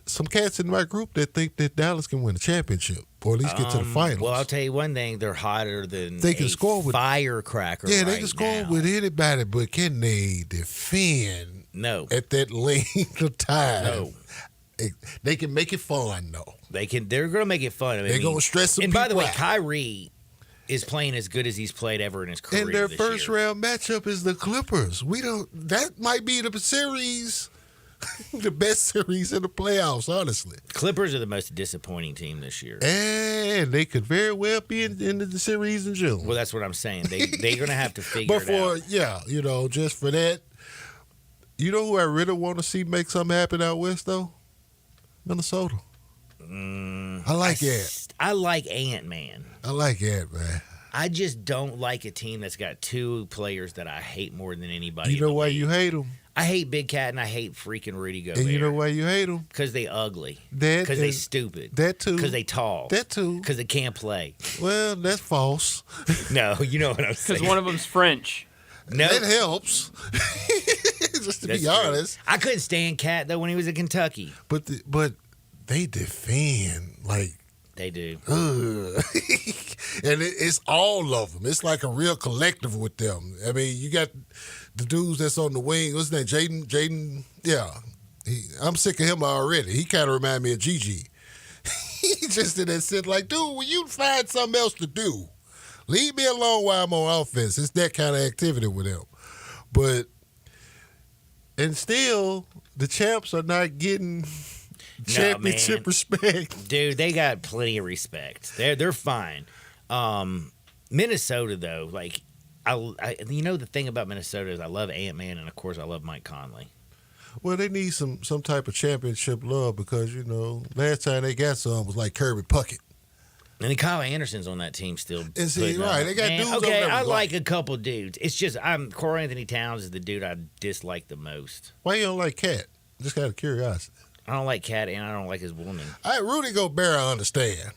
Some cats in my group that think that Dallas can win a championship or at least get to the finals. Well, I'll tell you one thing: they're hotter than They can score with firecracker. Yeah, they right can score now. with anybody, but can they defend? No. At that length of time. No. They can make it fun, though. They're going to make it fun. They're going to stress some And by the people way, out. Kyrie is playing as good as he's played ever in his career. And their this first year. round matchup is the Clippers. That might be the series, the best series in the playoffs, honestly. Clippers are the most disappointing team this year. And they could very well be in the series in June. Well, that's what I'm saying. They're going to have to figure But it out. just for that, who I really want to see make something happen out west, though? Minnesota. I like Ant. I like Ant, man. I like Ant, man. I just don't like a team that's got 2 players that I hate more than anybody. You know why you hate them? I hate Big Cat and I hate freaking Rudy Gobert. And you know why you hate them? Because they ugly. That Because they is- stupid. That too. Because they tall. That too. Because they can't play. Well, that's false. No, you know what I'm saying. Because one of them's French. No. That helps. Just to That's be true. honest. I couldn't stand Cat though when he was in Kentucky. But they defend like They do. and it's all of them. It's like a real collective with them. I mean, you got the dudes that's on the wing. What's his name? Jaden. Yeah, I'm sick of him already. He kind of remind me of Gigi. He just in that sit like, dude, will you find something else to do? Leave me alone while I'm on offense. It's that kind of activity with him. And still, the champs are not getting championship man. respect. Dude, they got plenty of respect. They're fine. Minnesota though, like the thing about Minnesota is I love Ant-Man and of course I love Mike Conley. Well, they need some type of championship love because, last time they got some was like Kirby Puckett. And then Kyle Anderson's on that team still. And see, putting right, up. they got Man, dudes over okay, there I with like a couple dudes. It's just Corey Anthony Towns is the dude I dislike the most. Why you don't like Cat? Just out of curiosity. I don't like Cat and I don't like his woman. Rudy Gobert, I understand.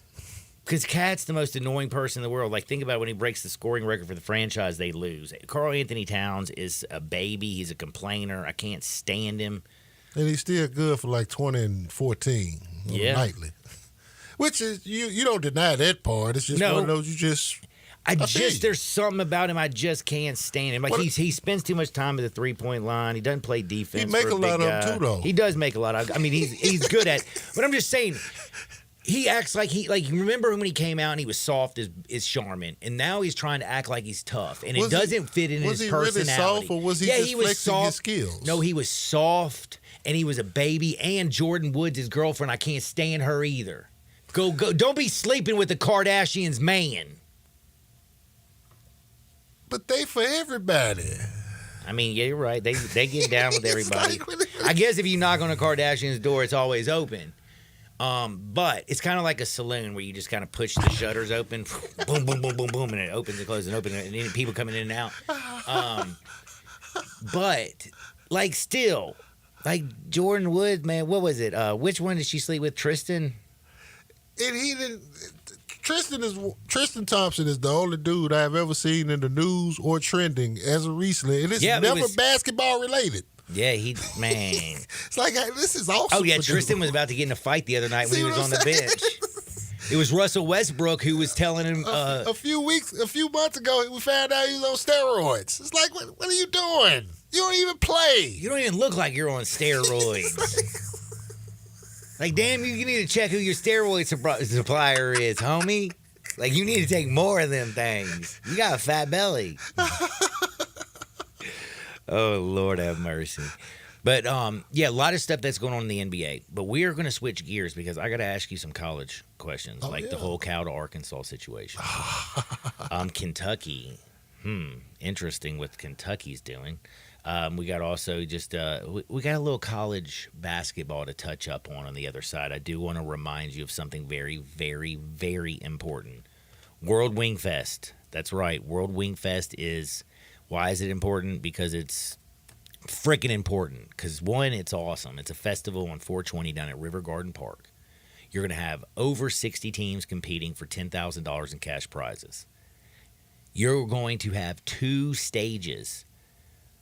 Because Cat's the most annoying person in the world. Like, think about when he breaks the scoring record for the franchise, they lose. Karl Anthony Towns is a baby. He's a complainer. I can't stand him. And he's still good for like 20 and 14 nightly. Which is, you don't deny that part. It's just one of those you just... There's something about him I just can't stand him. Like, he spends too much time at the three-point line. He doesn't play defense. He make a lot of them too, though. He does make a lot of. I mean, he's good at. But I'm just saying, he acts like you remember when he came out and he was soft as Charmin, and now he's trying to act like he's tough, and it doesn't fit in his personality. Was he really soft, or was he just flexing his skills? No, he was soft, and he was a baby. And Jordan Woods, his girlfriend, I can't stand her either. Go! Don't be sleeping with the Kardashians' man. But they for everybody. I mean, yeah, you're right. They get down with everybody. I guess if you knock on a Kardashian's door, it's always open. But it's kind of like a saloon where you just kind of push the shutters open, boom, boom, boom, boom, boom, and it opens and closes and opens, and then people coming in and out. But like still, like Jordan Woods, man, what was it? Which one did she sleep with? Tristan? And he didn't. Tristan Thompson is the only dude I've ever seen in the news or trending as of recently, and it's never basketball related. Yeah, man. It's like, hey, this is awesome. Oh yeah, Tristan was about to get in a fight the other night when he was on the bench. It was Russell Westbrook who was telling him a few months ago we found out he was on steroids. It's like, what are you doing? You don't even play. You don't even look like you're on steroids. Like, damn, you need to check who your steroid supplier is, homie. Like, you need to take more of them things. You got a fat belly. Oh, Lord have mercy. But, yeah, a lot of stuff that's going on in the NBA. But we are going to switch gears because I got to ask you some college questions, the whole Cal to Arkansas situation. Kentucky. Interesting what Kentucky's doing. We got also just we got a little college basketball to touch up on the other side. I do want to remind you of something very, very, very important. World Wing Fest. That's right. World Wing Fest is, why is it important? Because it's freaking important. Because one, it's awesome. It's a festival on 420 down at River Garden Park. You're going to have over 60 teams competing for $10,000 in cash prizes. You're going to have 2 stages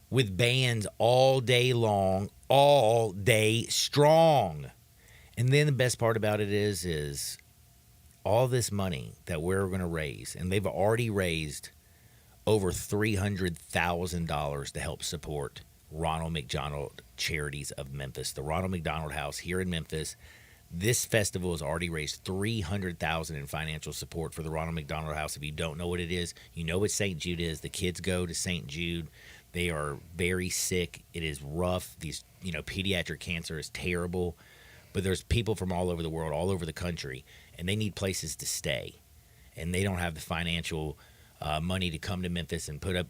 with bands all day long, all day strong. And then the best part about it is all this money that we're going to raise, and they've already raised over $300,000 to help support Ronald McDonald Charities of Memphis, the Ronald McDonald House here in Memphis. This festival has already raised $300,000 in financial support for the Ronald McDonald House. If you don't know what it is, you know what St. Jude is. The kids go to St. Jude. They are very sick. It is rough. Pediatric cancer is terrible. But there's people from all over the world, all over the country, and they need places to stay. And they don't have the financial money to come to Memphis and pay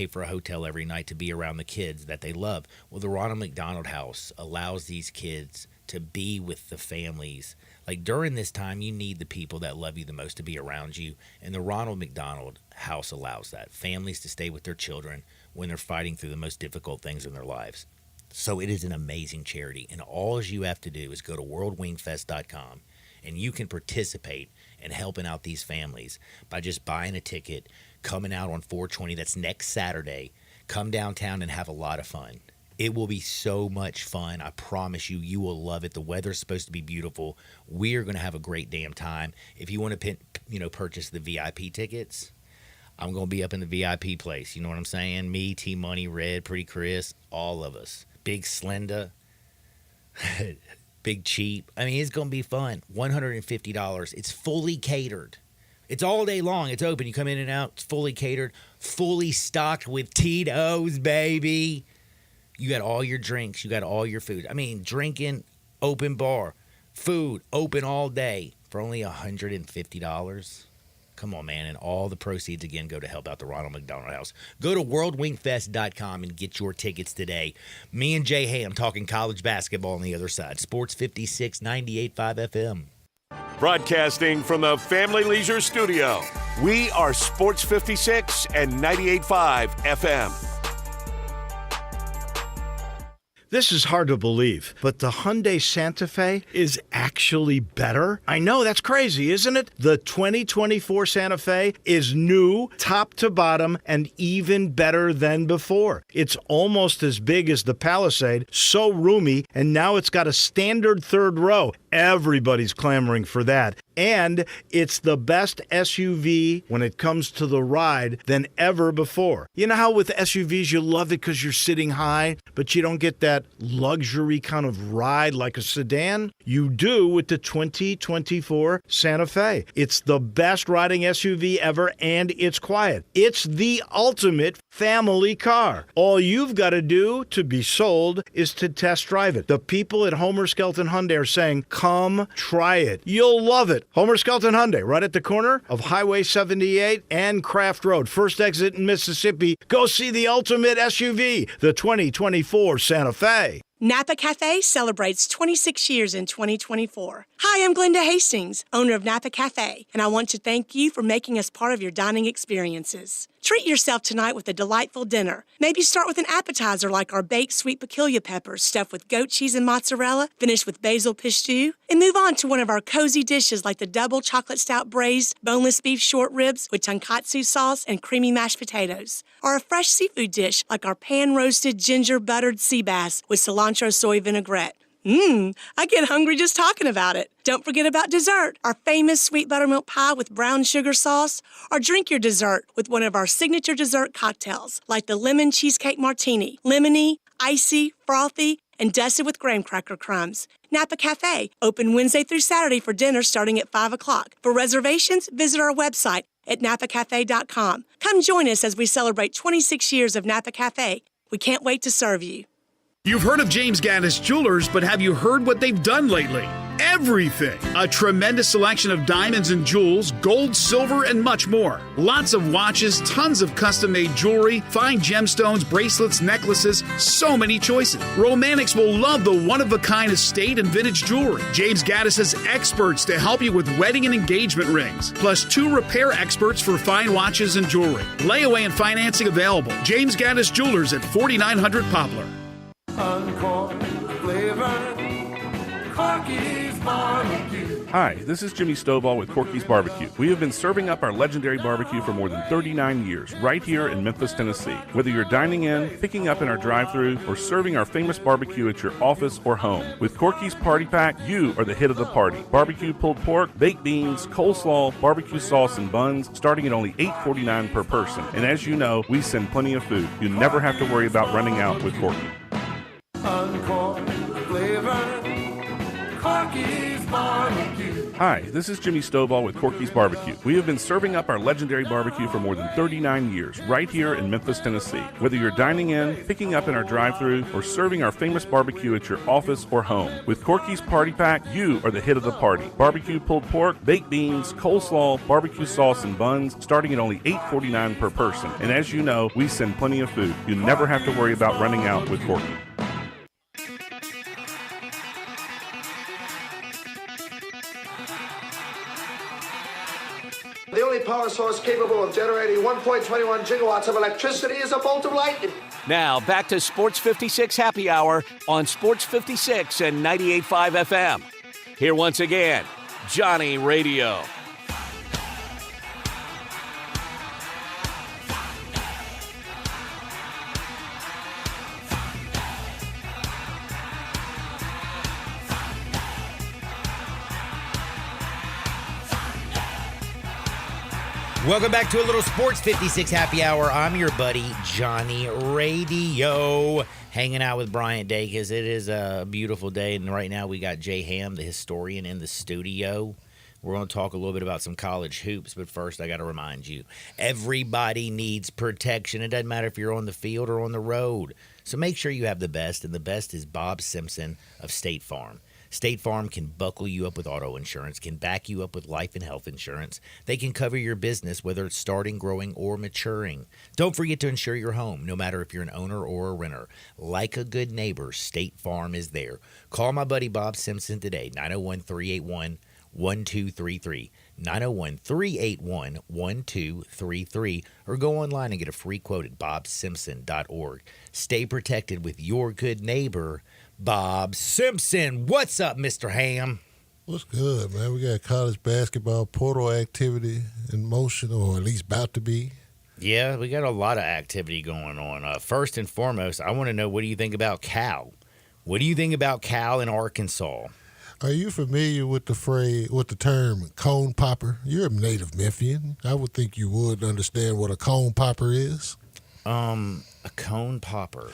for a hotel every night to be around the kids that they love. Well, the Ronald McDonald House allows these kids to be with the families. Like, during this time, you need the people that love you the most to be around you. And the Ronald McDonald House allows that. Families to stay with their children when they're fighting through the most difficult things in their lives. So it is an amazing charity. And all you have to do is go to worldwingfest.com, and you can participate in helping out these families by just buying a ticket, coming out on 420. That's next Saturday. Come downtown and have a lot of fun. It will be so much fun. I promise you, you will love it. The weather's supposed to be beautiful. We're going to have a great damn time. If you want to purchase the VIP tickets, I'm going to be up in the VIP place. You know what I'm saying? Me, T-Money, Red, Pretty Chris, all of us. Big Slenda, Big Cheap. I mean, it's going to be fun. $150. It's fully catered. It's all day long. It's open. You come in and out. It's fully catered, fully stocked with Tito's, baby. You got all your drinks. You got all your food. I mean, drinking, open bar, food, open all day for only $150. Come on, man. And all the proceeds, again, go to help out the Ronald McDonald House. Go to worldwingfest.com and get your tickets today. Me and Jay Ham talking college basketball on the other side. Sports 56, 98.5 FM. Broadcasting from the Family Leisure Studio, we are Sports 56 and 98.5 FM. This is hard to believe, but the Hyundai Santa Fe is actually better? I know, that's crazy, isn't it? The 2024 Santa Fe is new, top to bottom, and even better than before. It's almost as big as the Palisade, so roomy, and now it's got a standard third row. Everybody's clamoring for that. And it's the best SUV when it comes to the ride than ever before. You know how with SUVs you love it because you're sitting high, but you don't get that luxury kind of ride like a sedan? You do with the 2024 Santa Fe. It's the best riding SUV ever, and it's quiet. It's the ultimate family car. All you've got to do to be sold is to test drive it. The people at Homer Skelton Hyundai are saying, come try it. You'll love it. Homer Skelton Hyundai, right at the corner of Highway 78 and Craft Road. First exit in Mississippi. Go see the ultimate SUV, the 2024 Santa Fe. Napa Cafe celebrates 26 years in 2024. Hi, I'm Glenda Hastings, owner of Napa Cafe, and I want to thank you for making us part of your dining experiences. Treat yourself tonight with a delightful dinner. Maybe start with an appetizer like our baked sweet piquilla peppers stuffed with goat cheese and mozzarella, finished with basil pistou, and move on to one of our cozy dishes like the double chocolate stout braised boneless beef short ribs with tonkatsu sauce and creamy mashed potatoes, or a fresh seafood dish like our pan-roasted ginger buttered sea bass with cilantro soy vinaigrette. I get hungry just talking about it. Don't forget about dessert, our famous sweet buttermilk pie with brown sugar sauce, or drink your dessert with one of our signature dessert cocktails, like the lemon cheesecake martini, lemony, icy, frothy, and dusted with graham cracker crumbs. Napa Cafe, open Wednesday through Saturday for dinner starting at 5 o'clock. For reservations, visit our website at napacafe.com. Come join us as we celebrate 26 years of Napa Cafe. We can't wait to serve you. You've heard of James Gaddis Jewelers, but have you heard what they've done lately? Everything. A tremendous selection of diamonds and jewels, gold, silver, and much more. Lots of watches, tons of custom-made jewelry, fine gemstones, bracelets, necklaces, so many choices. Romantics will love the one-of-a-kind estate and vintage jewelry. James Gaddis has experts to help you with wedding and engagement rings, plus 2 repair experts for fine watches and jewelry. Layaway and financing available. James Gaddis Jewelers at 4900 Poplar. Uncorked flavor, Corky's Barbecue. Hi, this is Jimmy Stovall with Corky's Barbecue. We have been serving up our legendary barbecue for more than 39 years, right here in Memphis, Tennessee. Whether you're dining in, picking up in our drive-thru, or serving our famous barbecue at your office or home, with Corky's Party Pack, you are the hit of the party. Barbecue pulled pork, baked beans, coleslaw, barbecue sauce, and buns, starting at only $8.49 per person. And as you know, we send plenty of food. You never have to worry about running out with Corky. Uncorked flavor, Corky's Barbecue. Hi, this is Jimmy Stovall with Corky's Barbecue. We have been serving up our legendary barbecue for more than 39 years, right here in Memphis, Tennessee. Whether you're dining in, picking up in our drive-thru, or serving our famous barbecue at your office or home, with Corky's Party Pack, you are the hit of the party. Barbecue pulled pork, baked beans, coleslaw, barbecue sauce, and buns, starting at only $8.49 per person. And as you know, we send plenty of food. You never have to worry about running out with Corky. The only power source capable of generating 1.21 gigawatts of electricity is a bolt of lightning. Now, back to Sports 56 Happy Hour on Sports 56 and 98.5 FM. Here once again, Johnny Radio. Welcome back to a little Sports 56 Happy Hour. I'm your buddy, Johnny Radio, hanging out with Bryant Dacus. It is a beautiful day, and right now we got Jay Ham, the historian, in the studio. We're going to talk a little bit about some college hoops, but first I got to remind you, everybody needs protection. It doesn't matter if you're on the field or on the road. So make sure you have the best, and the best is Bob Simpson of State Farm. State Farm can buckle you up with auto insurance, can back you up with life and health insurance. They can cover your business, whether it's starting, growing, or maturing. Don't forget to insure your home, no matter if you're an owner or a renter. Like a good neighbor, State Farm is there. Call my buddy Bob Simpson today, 901-381-1233. 901-381-1233, or go online and get a free quote at bobsimpson.org. Stay protected with your good neighbor, Bob Simpson. What's up, Mr. Ham? What's good, man? We got college basketball portal activity in motion, or at least about to be. Yeah, we got a lot of activity going on. First and foremost, I want to know, what do you think about Cal? What do you think about Cal in Arkansas? Are you familiar with the term cone popper? You're a native Memphian. I would think you would understand what a cone popper is. A cone popper.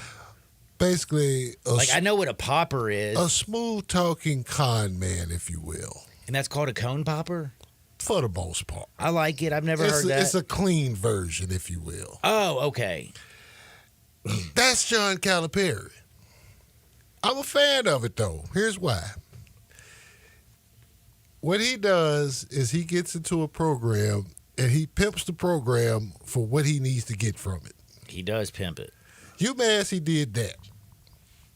Basically, I know what a popper is. A smooth-talking con man, if you will. And that's called a cone popper? For the most part. I like it. I've never heard that. It's a clean version, if you will. Oh, okay. That's John Calipari. I'm a fan of it, though. Here's why. What he does is he gets into a program, and he pimps the program for what he needs to get from it. He does pimp it. UMass, he did that.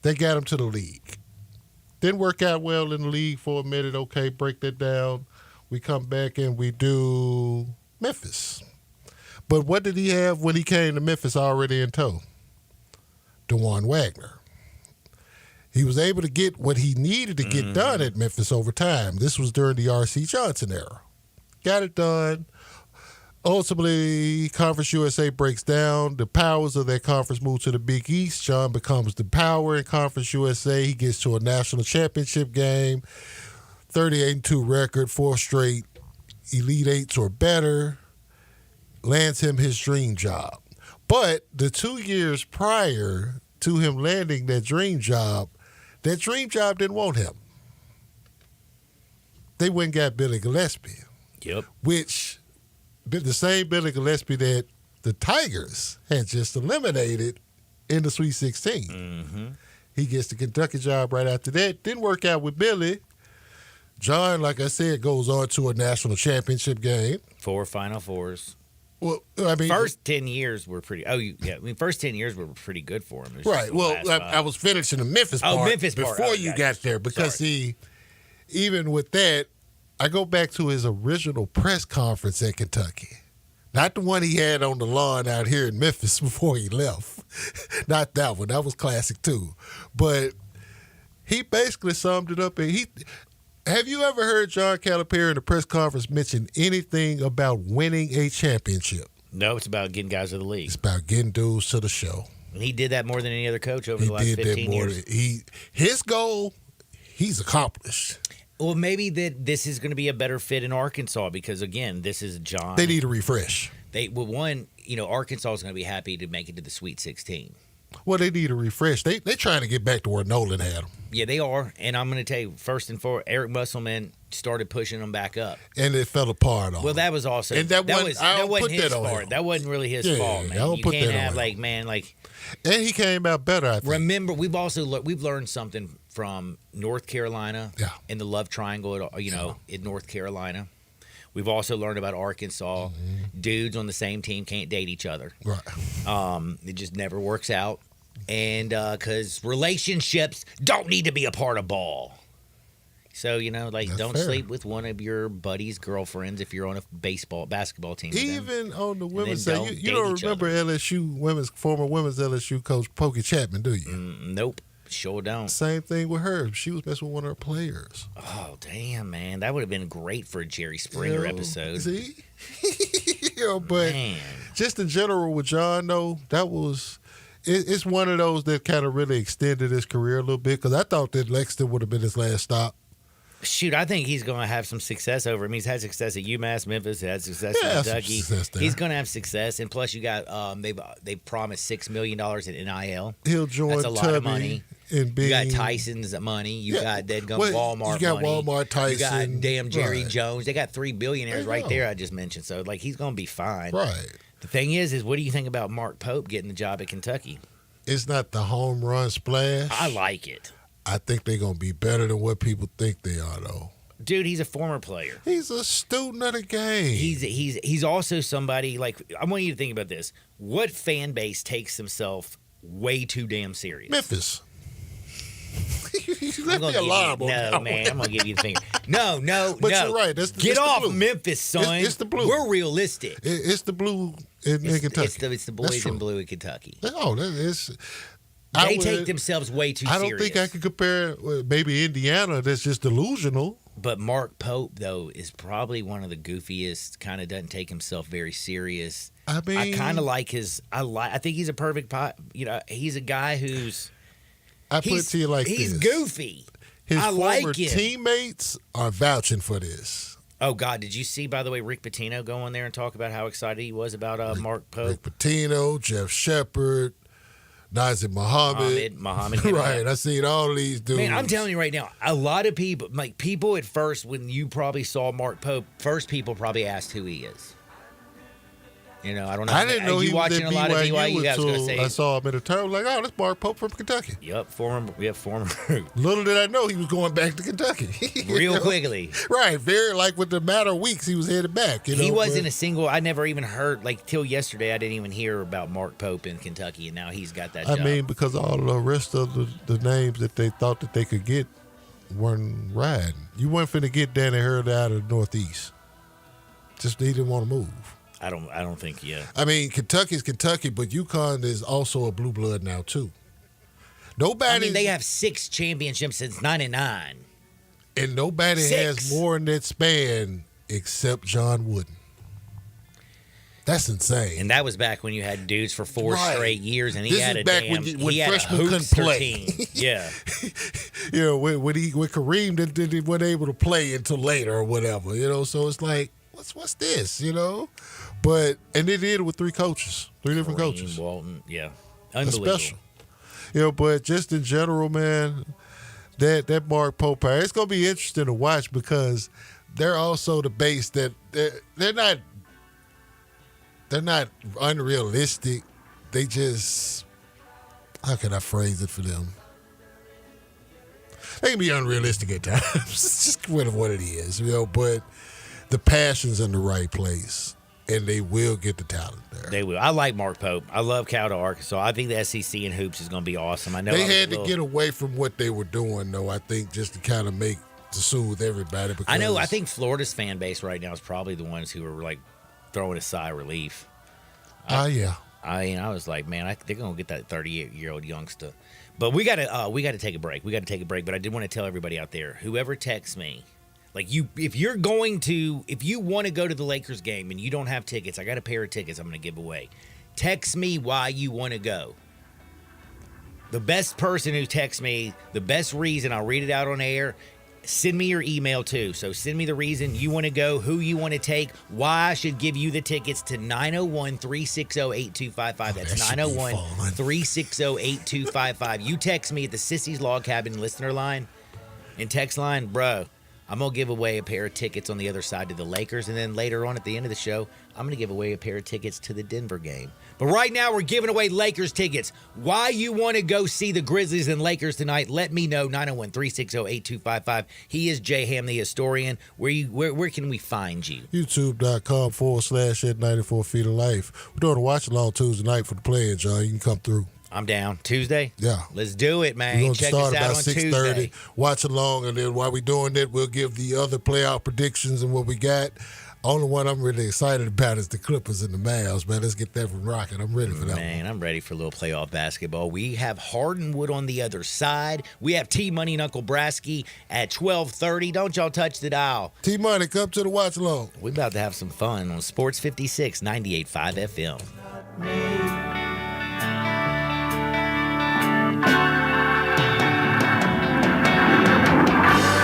They got him to the league. Didn't work out well in the league for a minute. Okay, break that down. We come back and we do Memphis. But what did he have when he came to Memphis already in tow? DeJuan Wagner. He was able to get what he needed to get done at Memphis over time. This was during the R.C. Johnson era. Got it done. Ultimately, Conference USA breaks down. The powers of that conference move to the Big East. John becomes the power in Conference USA. He gets to a national championship game, 38-2 record, 4 straight Elite Eights or better, lands him his dream job. But the 2 years prior to him landing that dream job didn't want him. They went and got Billy Gillispie. Yep. Which, the same Billy Gillispie that the Tigers had just eliminated in the Sweet 16. Mm-hmm. He gets the Kentucky job right after that. Didn't work out with Billy. John, like I said, goes on to a national championship game. 4 Final Fours. Well, I mean, first 10 years were pretty. First 10 years were pretty good for him. Right. Well, I was finishing the Memphis part. Memphis part. Before you got there, because even with that, I go back to his original press conference at Kentucky. Not the one he had on the lawn out here in Memphis before he left. Not that one. That was classic too. But he basically summed it up. And have you ever heard John Calipari in the press conference mention anything about winning a championship? No, it's about getting guys to the league. It's about getting dudes to the show. And he did that more than any other coach over the last 15 years. His goal, he's accomplished. Well, maybe this is going to be a better fit in Arkansas because, again, this is John. They need a refresh. Arkansas is going to be happy to make it to the Sweet 16. Well, they need a refresh. They trying to get back to where Nolan had them. Yeah, they are. And I'm going to tell you, first and foremost, Eric Musselman started pushing them back up. And it fell apart on Well, that was also and that wasn't his fault. That wasn't really his fault, man. I don't put that on him. And he came out better, I think. Remember, we've learned something from North Carolina in the love triangle, in North Carolina. We've also learned about Arkansas. Mm-hmm. Dudes on the same team can't date each other. Right. It just never works out. And because relationships don't need to be a part of ball. So, don't sleep with one of your buddy's girlfriends if you're on a basketball team. Even on the women's side, you don't remember former women's LSU coach Pokey Chapman, do you? Nope. Sure don't. Same thing with her. She was messing with one of her players. Oh, damn, man. That would have been great for a Jerry Springer episode. See? But just in general with John, though, it's one of those that kind of really extended his career a little bit because I thought that Lexington would have been his last stop. Shoot, I think he's going to have some success over him. He's had success at UMass, Memphis. He had success at Kentucky. He's going to have success, and plus you got they've promised $6 million in NIL. He'll join. That's a lot of money. You got Tyson's money. You got Walmart. You got money. Walmart, Tyson. You got damn Jerry Jones. They got 3 billionaires right there. I just mentioned. So he's going to be fine. Right. The thing is what do you think about Mark Pope getting the job at Kentucky? It's not the home run splash. I like it. I think they're going to be better than what people think they are, though. Dude, he's a former player. He's a student of the game. He's also somebody, I want you to think about this. What fan base takes himself way too damn serious? Memphis. No, man, I'm going to give you the finger. No. But you're right. Get off Memphis, son. It's the blue. We're realistic. It's the blue in Kentucky. It's the boys in blue in Kentucky. Oh, that is. They take themselves way too serious. I don't think I could compare maybe Indiana. That's just delusional. But Mark Pope, though, is probably one of the goofiest. Kind of doesn't take himself very serious. I mean, I kind of like his. I think he's a perfect pot. He's a guy who's. I put it to you like he's this. goofy. His I former like him. teammates are vouching for this. Oh God! Did you see, by the way, Rick Pitino go in there and talk about how excited he was about Mark Pope? Rick Pitino, Jeff Shepard. Nazir Muhammad. Right. I seen all these dudes. Man, I'm telling you right now, a lot of people, people at first, when you probably saw Mark Pope, first people probably asked who he is. I don't know. I didn't know he was watching at a lot of BYU. I was going to say I saw him in a tournament. Like, oh, that's Mark Pope from Kentucky. Yep, former. Little did I know he was going back to Kentucky. Real quickly. Right. Very, with the matter of weeks, he was headed back. He wasn't a single. I never even heard, till yesterday, I didn't even hear about Mark Pope in Kentucky, and now he's got that job. I mean, because all the rest of the names that they thought that they could get weren't riding. You weren't finna get Danny Hurley out of the Northeast. Just they didn't want to move. I don't think, yeah. I mean, Kentucky's Kentucky, but UConn is also a blue blood now, too. They have 6 championships since 99. And nobody 6. has more in that span except John Wooden. That's insane. And that was back when you had dudes for 4 straight years, and he had a back damn, when freshmen couldn't play. Team. Yeah. When Kareem didn't wasn't able to play until later or whatever, so it's like, what's this, But and they did it with 3 coaches, 3 different coaches. Walton, yeah, That's unbelievable. special. But just in general, man, that Mark Pope, it's gonna be interesting to watch because they're also the base that they're not unrealistic. They just, how can I phrase it for them? They can be unrealistic at times. It's just what it is, but the passion's in the right place. And they will get the talent there. They will. I like Mark Pope. I love Cal to Arkansas. I think the SEC in hoops is going to be awesome. I know they had to get away from what they were doing, though. I think just to kind of to soothe everybody. Because I know. I think Florida's fan base right now is probably the ones who are throwing a sigh of relief. Yeah. I was like, man, they're going to get that 38-year-old youngster. But we got to take a break. But I did want to tell everybody out there, whoever texts me. If you want to go to the Lakers game and you don't have tickets, I got a pair of tickets I'm going to give away. Text me why you want to go. The best person who texts me, the best reason, I'll read it out on air. Send me your email too. So send me the reason you want to go, who you want to take, why I should give you the tickets to 901-360-8255. That's 901-360-8255. You text me at the Sissy's Log Cabin listener line and text line, bro. I'm going to give away a pair of tickets on the other side to the Lakers, and then later on at the end of the show, I'm going to give away a pair of tickets to the Denver game. But right now, we're giving away Lakers tickets. Why you want to go see the Grizzlies and Lakers tonight, let me know, 901-360-8255. He is Jay Ham, the historian. Where can we find you? YouTube.com/at 94 Feet of Life. We're doing a watch-along Tuesday night for the players, John. You can come through. I'm down. Tuesday? Yeah. Let's do it, man. We're going to Check start us out about on 6:30. Tuesday. Watch along, and then while we're doing that, we'll give the other playoff predictions and what we got. Only one I'm really excited about is the Clippers and the Mavs, man. Let's get that from rocking. I'm ready for that Man, I'm ready for a little playoff basketball. We have Hardenwood on the other side. We have T-Money and Uncle Brasky at 12:30. Don't y'all touch the dial. T-Money, come to the watch along. We're about to have some fun on Sports 56, 98.5 FM.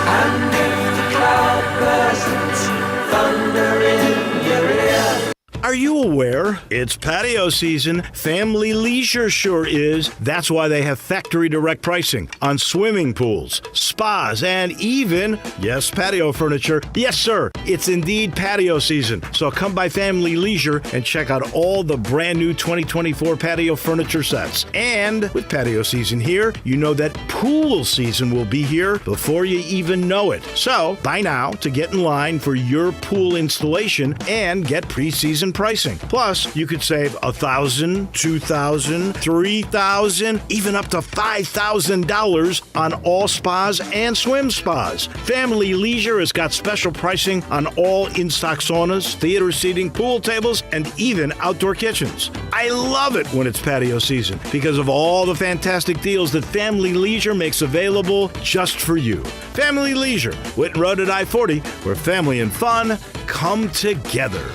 And if the cloud bursts, thunder in your ear. Are you aware? It's patio season. Family Leisure sure is. That's why they have factory direct pricing on swimming pools, spas, and even, yes, patio furniture. Yes, sir. It's indeed patio season. So come by Family Leisure and check out all the brand new 2024 patio furniture sets. And with patio season here, you know that pool season will be here before you even know it. So buy now to get in line for your pool installation and get preseason pricing. pricing. Plus, you could save $1,000, $2,000, $3,000, even up to $5,000 on all spas and swim spas. Family Leisure has got special pricing on all in-stock saunas, theater seating, pool tables, and even outdoor kitchens. I love it when it's patio season because of all the fantastic deals that Family Leisure makes available just for you. Family Leisure, Whitten Road at I-40, where family and fun come together.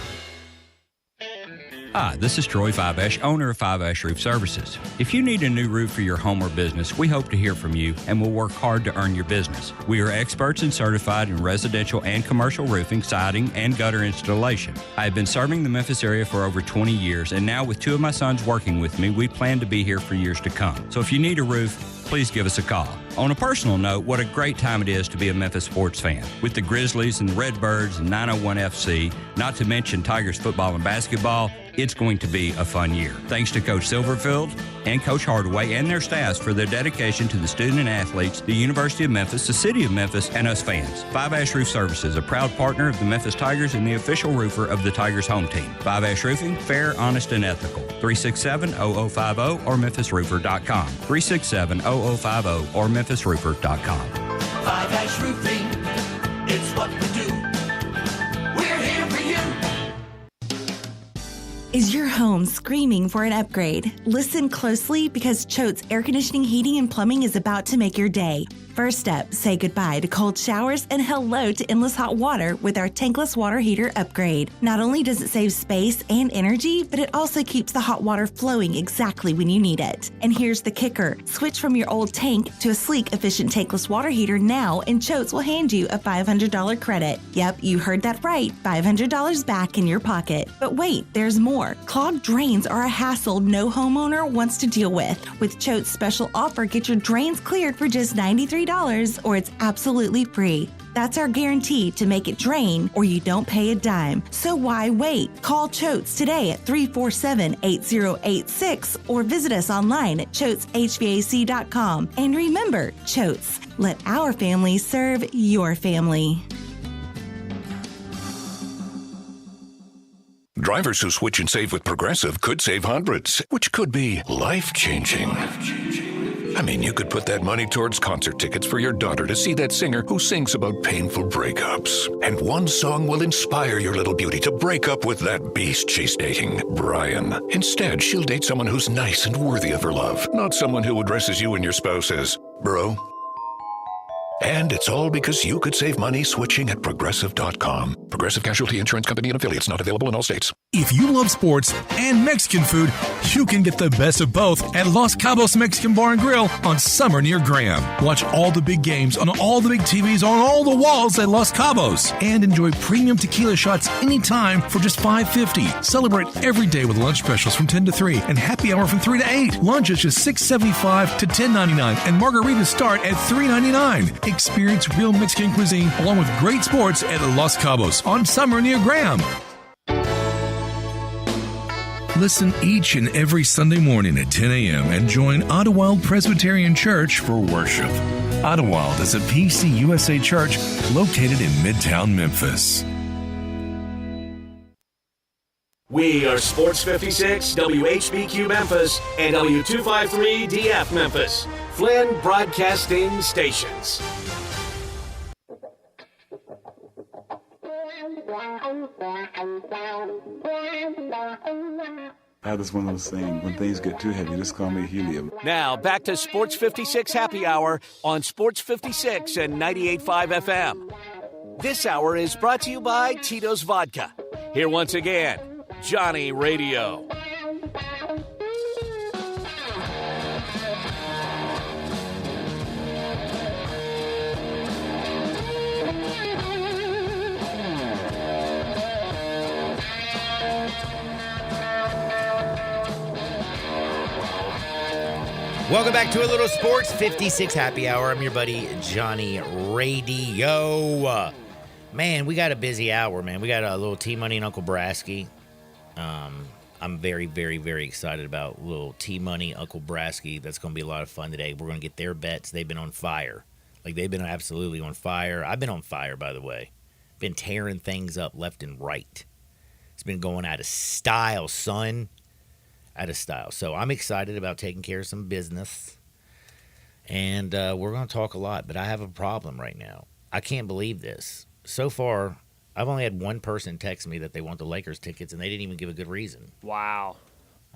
Hi, this is Troy Fiveash, owner of Fiveash Roof Services. If you need a new roof for your home or business, we hope to hear from you and will work hard to earn your business. We are experts and certified in residential and commercial roofing, siding, and gutter installation. I have been serving the Memphis area for over 20 years, and now with two of my sons working with me, we plan to be here for years to come. So if you need a roof, please give us a call. On a personal note, what a great time it is to be a Memphis sports fan. With the Grizzlies and the Redbirds and 901 FC, not to mention Tigers football and basketball, it's going to be a fun year. Thanks to Coach Silverfield and Coach Hardaway and their staffs for their dedication to the student and athletes, the University of Memphis, the City of Memphis, and us fans. Fiveash Roof Services, a proud partner of the Memphis Tigers and the official roofer of the Tigers home team. Fiveash Roofing, fair, honest, and ethical. 367-0050 or memphisroofer.com. 367-0050 or memphisroofer.com. Fiveash Roofing, it's what we do. We're here for you. Is your home screaming for an upgrade? Listen closely because Choate's Air Conditioning, Heating, and Plumbing is about to make your day. First up, say goodbye to cold showers and hello to endless hot water with our tankless water heater upgrade. Not only does it save space and energy, but it also keeps the hot water flowing exactly when you need it. And here's the kicker. Switch from your old tank to a sleek, efficient tankless water heater now, and Choates will hand you a $500 credit. Yep, you heard that right. $500 back in your pocket. But wait, there's more. Clogged drains are a hassle no homeowner wants to deal with. With Choate's special offer, get your drains cleared for just $93 or it's absolutely free. That's our guarantee to make it drain or you don't pay a dime. So why wait? Call Choates today at 347-8086 or visit us online at choateshvac.com. And remember, Choates, let our family serve your family. Drivers who switch and save with Progressive could save hundreds, which could be life-changing. I mean, you could put that money towards concert tickets for your daughter to see that singer who sings about painful breakups. And one song will inspire your little beauty to break up with that beast she's dating, Brian. Instead, she'll date someone who's nice and worthy of her love, not someone who addresses you and your spouse as bro. And it's all because you could save money switching at Progressive.com. Progressive Casualty Insurance Company and Affiliates, not available in all states. If you love sports and Mexican food, you can get the best of both at Los Cabos Mexican Bar and Grill on Summer near Graham. Watch all the big games on all the big TVs on all the walls at Los Cabos. And enjoy premium tequila shots anytime for just $5.50. Celebrate every day with lunch specials from 10 to 3 and happy hour from 3 to 8. Lunch is just $6.75 to $10.99 and margaritas start at $3.99. Experience real Mexican cuisine along with great sports at Los Cabos on Summer near Graham. Listen each and every Sunday morning at 10 a.m. and join Ottawild Presbyterian Church for worship. Ottawild is a PCUSA church located in Midtown Memphis. We are Sports 56, WHBQ Memphis, and W253DF Memphis. Flynn Broadcasting Stations. That is one of those things. When things get too heavy, just call me helium. Now, back to Sports 56 Happy Hour on Sports 56 and 98.5 FM. This hour is brought to you by Tito's Vodka. Here once again, Johnny Radio. Welcome back to a little Sports 56 Happy Hour. I'm your buddy, Johnny Radio. Man, we got a busy hour, man. We got a little T-Money and Uncle Brasky. I'm very, very, very excited about little T-Money, Uncle Brasky. That's going to be a lot of fun today. We're going to get their bets. They've been on fire. Like, they've been absolutely on fire. I've been on fire, by the way. Been tearing things up left and right. It's been going out of style, son. Out of style. So I'm excited about taking care of some business. And we're going to talk a lot, but I have a problem right now. I can't believe this. So far, I've only had one person text me that they want the Lakers tickets, and they didn't even give a good reason. Wow.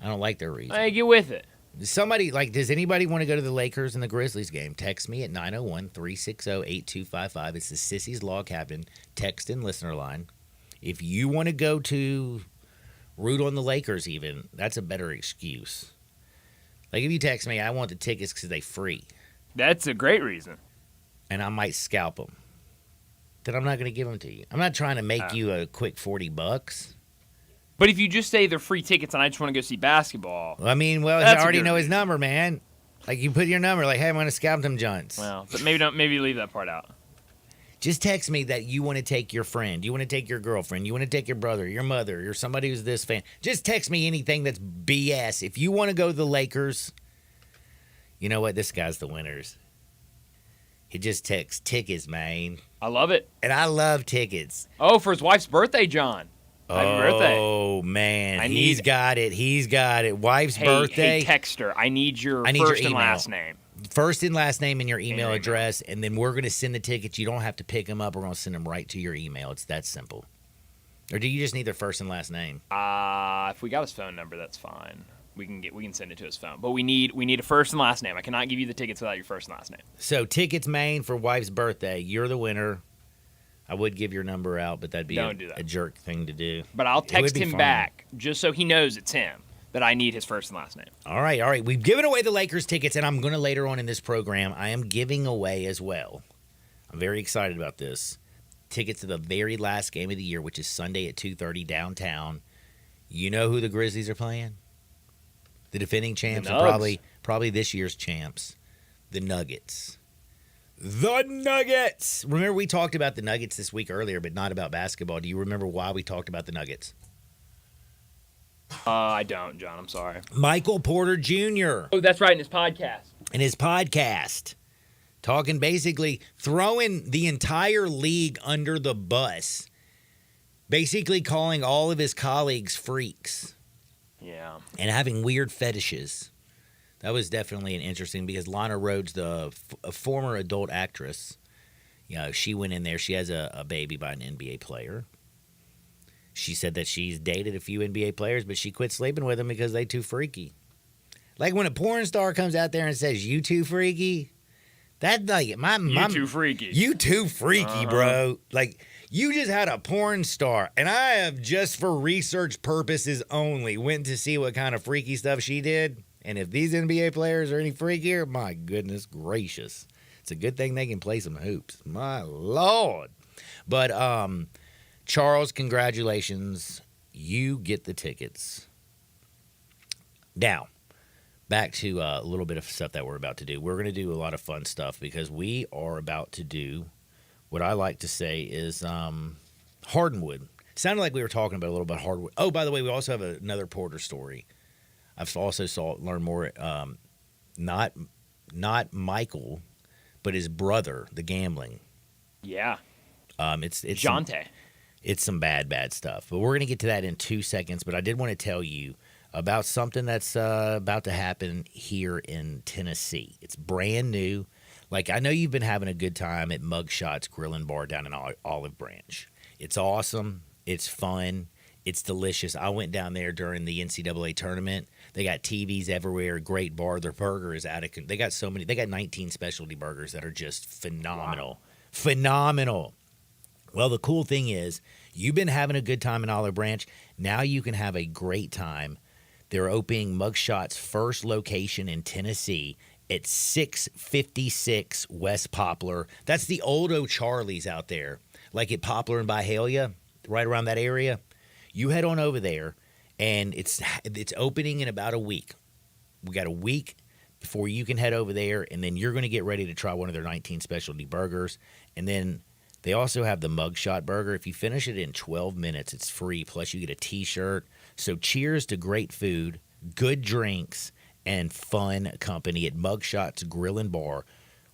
I don't like their reason. Hey, get with it. Somebody, does anybody want to go to the Lakers and the Grizzlies game? Text me at 901-360-8255. It's the Sissy's Log Cabin text and listener line. If you want to go to root on the Lakers even, that's a better excuse. Like if you text me, I want the tickets because they free. That's a great reason. And I might scalp them. Then I'm not going to give them to you. I'm not trying to make you a quick $40. But if you just say they're free tickets and I just want to go see basketball. I mean, well, I already know his number, man. Like you put your number, like, hey, I'm going to scalp them junts. Well, but maybe leave that part out. Just text me that you want to take your friend, you want to take your girlfriend, you want to take your brother, your mother, or somebody who's this fan. Just text me anything that's BS. If you want to go to the Lakers, you know what? This guy's the winners. He just texts tickets, man. I love it. And I love tickets. Oh, for his wife's birthday, John. Happy birthday. Oh, man. He's got it. He's got it. Wife's birthday. Hey, texter, I need your first and last name. First and last name and your email address, and then we're going to send the tickets. You don't have to pick them up. We're going to send them right to your email. It's that simple. Or do you just need their first and last name? If we got his phone number, that's fine. We can send it to his phone. But we need a first and last name. I cannot give you the tickets without your first and last name. So tickets, Maine, for wife's birthday. You're the winner. I would give your number out, but that'd be a jerk thing to do. But I'll text him back just so he knows it's him. That I need his first and last name. All right. We've given away the Lakers tickets, and I'm going to later on in this program, I am giving away as well. I'm very excited about this. Tickets to the very last game of the year, which is Sunday at 2:30 downtown. You know who the Grizzlies are playing? The defending champs, and probably this year's champs, the Nuggets. The Nuggets! Remember we talked about the Nuggets this week earlier, but not about basketball. Do you remember why we talked about the Nuggets? I don't, John. I'm sorry. Michael Porter Jr. Oh, that's right, in his podcast. Talking basically throwing the entire league under the bus. Basically calling all of his colleagues freaks. Yeah. And having weird fetishes. That was definitely an interesting because Lana Rhoades, a former adult actress, she went in there. She has a baby by an NBA player. She said that she's dated a few NBA players, but she quit sleeping with them because they too freaky. Like when a porn star comes out there and says, you too freaky, that's like, you too freaky. You too freaky, bro. Like, you just had a porn star, and I have just for research purposes only went to see what kind of freaky stuff she did. And if these NBA players are any freakier, my goodness gracious. It's a good thing they can play some hoops. My Lord. But, Charles, congratulations. You get the tickets. Now, back to a little bit of stuff that we're about to do. We're going to do a lot of fun stuff because we are about to do what I like to say is Hardwood. Sounded like we were talking about a little bit Hardwood. Oh, by the way, we also have another Porter story. I've also learned more. Not Michael, but his brother, the gambling. Yeah. It's Jonte. It's some bad stuff. But we're going to get to that in 2 seconds. But I did want to tell you about something that's about to happen here in Tennessee. It's brand new. Like, I know you've been having a good time at Mugshots Grill and Bar down in Olive Branch. It's awesome. It's fun. It's delicious. I went down there during the NCAA tournament. They got TVs everywhere. Great bar. Their burger is out of control. They got so many. They got 19 specialty burgers that are just phenomenal. Wow. Phenomenal. Well, the cool thing is you've been having a good time in Olive Branch. Now you can have a great time. They're opening Mugshot's first location in Tennessee at 656 West Poplar. That's the old O'Charlie's out there, like at Poplar and Byhalia, right around that area. You head on over there, and it's opening in about a week. We got a week before you can head over there, and then you're going to get ready to try one of their 19 specialty burgers. And then they also have the Mugshot Burger. If you finish it in 12 minutes, it's free, plus you get a T-shirt. So cheers to great food, good drinks, and fun company at Mugshot's Grill and Bar,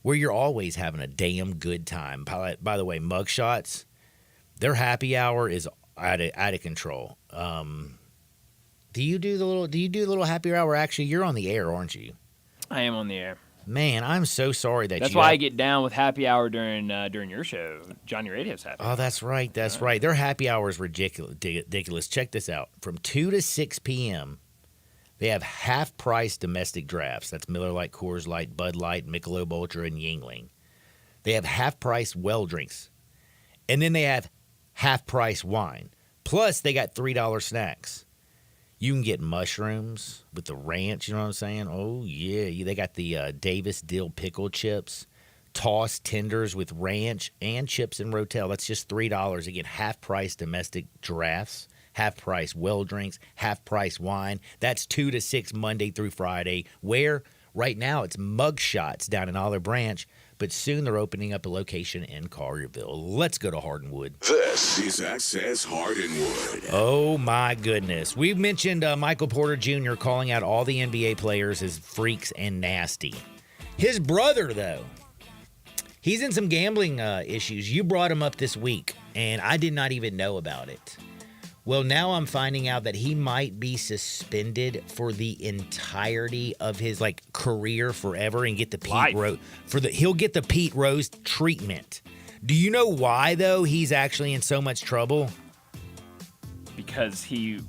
where you're always having a damn good time. By the way, Mugshots, their happy hour is out of control. Do you do the little happy hour? Actually, you're on the air, aren't you? I am on the air. Man, I'm so sorry that That's you why I get down with happy hour during your show. Johnny Radio's happy. Oh, that's right. That's right. Their happy hour is ridiculous. Check this out. From 2 to 6 p.m., they have half-price domestic drafts. That's Miller Lite, Coors Light, Bud Light, Michelob Ultra, and Yuengling. They have half-price well drinks. And then they have half-price wine. Plus, they got $3 snacks. You can get mushrooms with the ranch, you know what I'm saying? Oh, yeah. They got the Davis Dill Pickle Chips, tossed tenders with ranch, and chips and Rotel. That's just $3. Again, half-price domestic drafts, half-price well drinks, half-price wine. That's 2 to 6 Monday through Friday, where right now it's Mug Shots down in Olive Branch, but soon they're opening up a location in Collierville. Let's go to Hardinwood. This is Access Hardinwood. Oh, my goodness. We've mentioned Michael Porter Jr. calling out all the NBA players as freaks and nasty. His brother, though, he's in some gambling issues. You brought him up this week, and I did not even know about it. Well, now I'm finding out that he might be suspended for the entirety of his career forever and get the Pete Rose he'll get the Pete Rose treatment. Do you know why though he's actually in so much trouble? Because he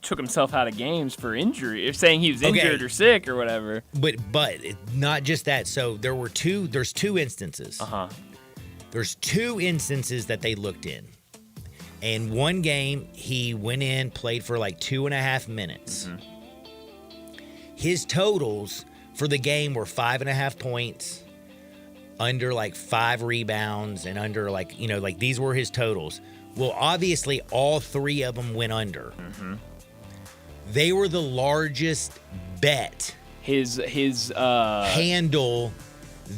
took himself out of games for injury, saying he was injured or sick or whatever. But not just that. So there's two instances. There's two instances that they looked in. And one game, he went in, played for 2.5 minutes. Mm-hmm. His totals for the game were 5.5 points, under 5 rebounds, and under these were his totals. Well, obviously, all 3 of them went under. Mm-hmm. They were the largest bet. His handle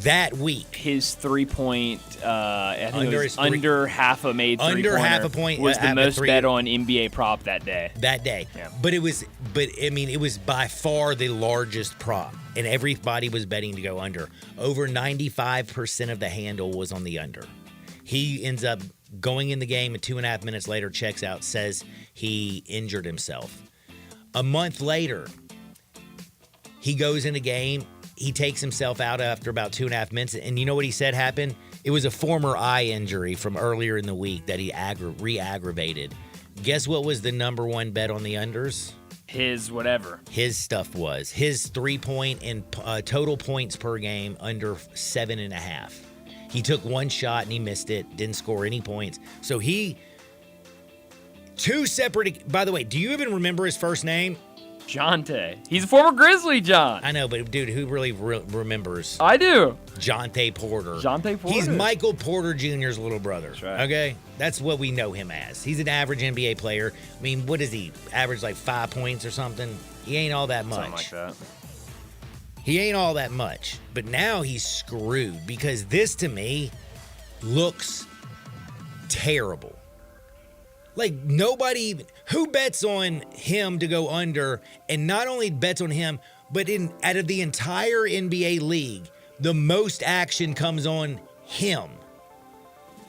that week. His 3-point, I think it was under half a made 3-pointer. Under half a point was the most bet on NBA prop that day. Yeah. But it was by far the largest prop, and everybody was betting to go under. Over 95% of the handle was on the under. He ends up going in the game, and 2.5 minutes later checks out, says he injured himself. A month later, he goes in a game. He takes himself out after about 2.5 minutes, and you know what he said happened? It was a former eye injury from earlier in the week that he re-aggravated. Guess what was the number one bet on the unders? His whatever. His stuff was. His 3-point and total points per game under 7.5. He took one shot and he missed it, didn't score any points. So two separate, by the way, do you even remember his first name? Jonte. He's a former Grizzly, John. I know, but dude, who really remembers? I do. Jonte Porter. Jonte Porter. He's Michael Porter Jr.'s little brother. That's right. Okay? That's what we know him as. He's an average NBA player. I mean, what is he? Average 5 points or something? He ain't all that much. Something like that. He ain't all that much. But now he's screwed because this, to me, looks terrible. Nobody even... Who bets on him to go under, and not only bets on him, but out of the entire NBA league, the most action comes on him.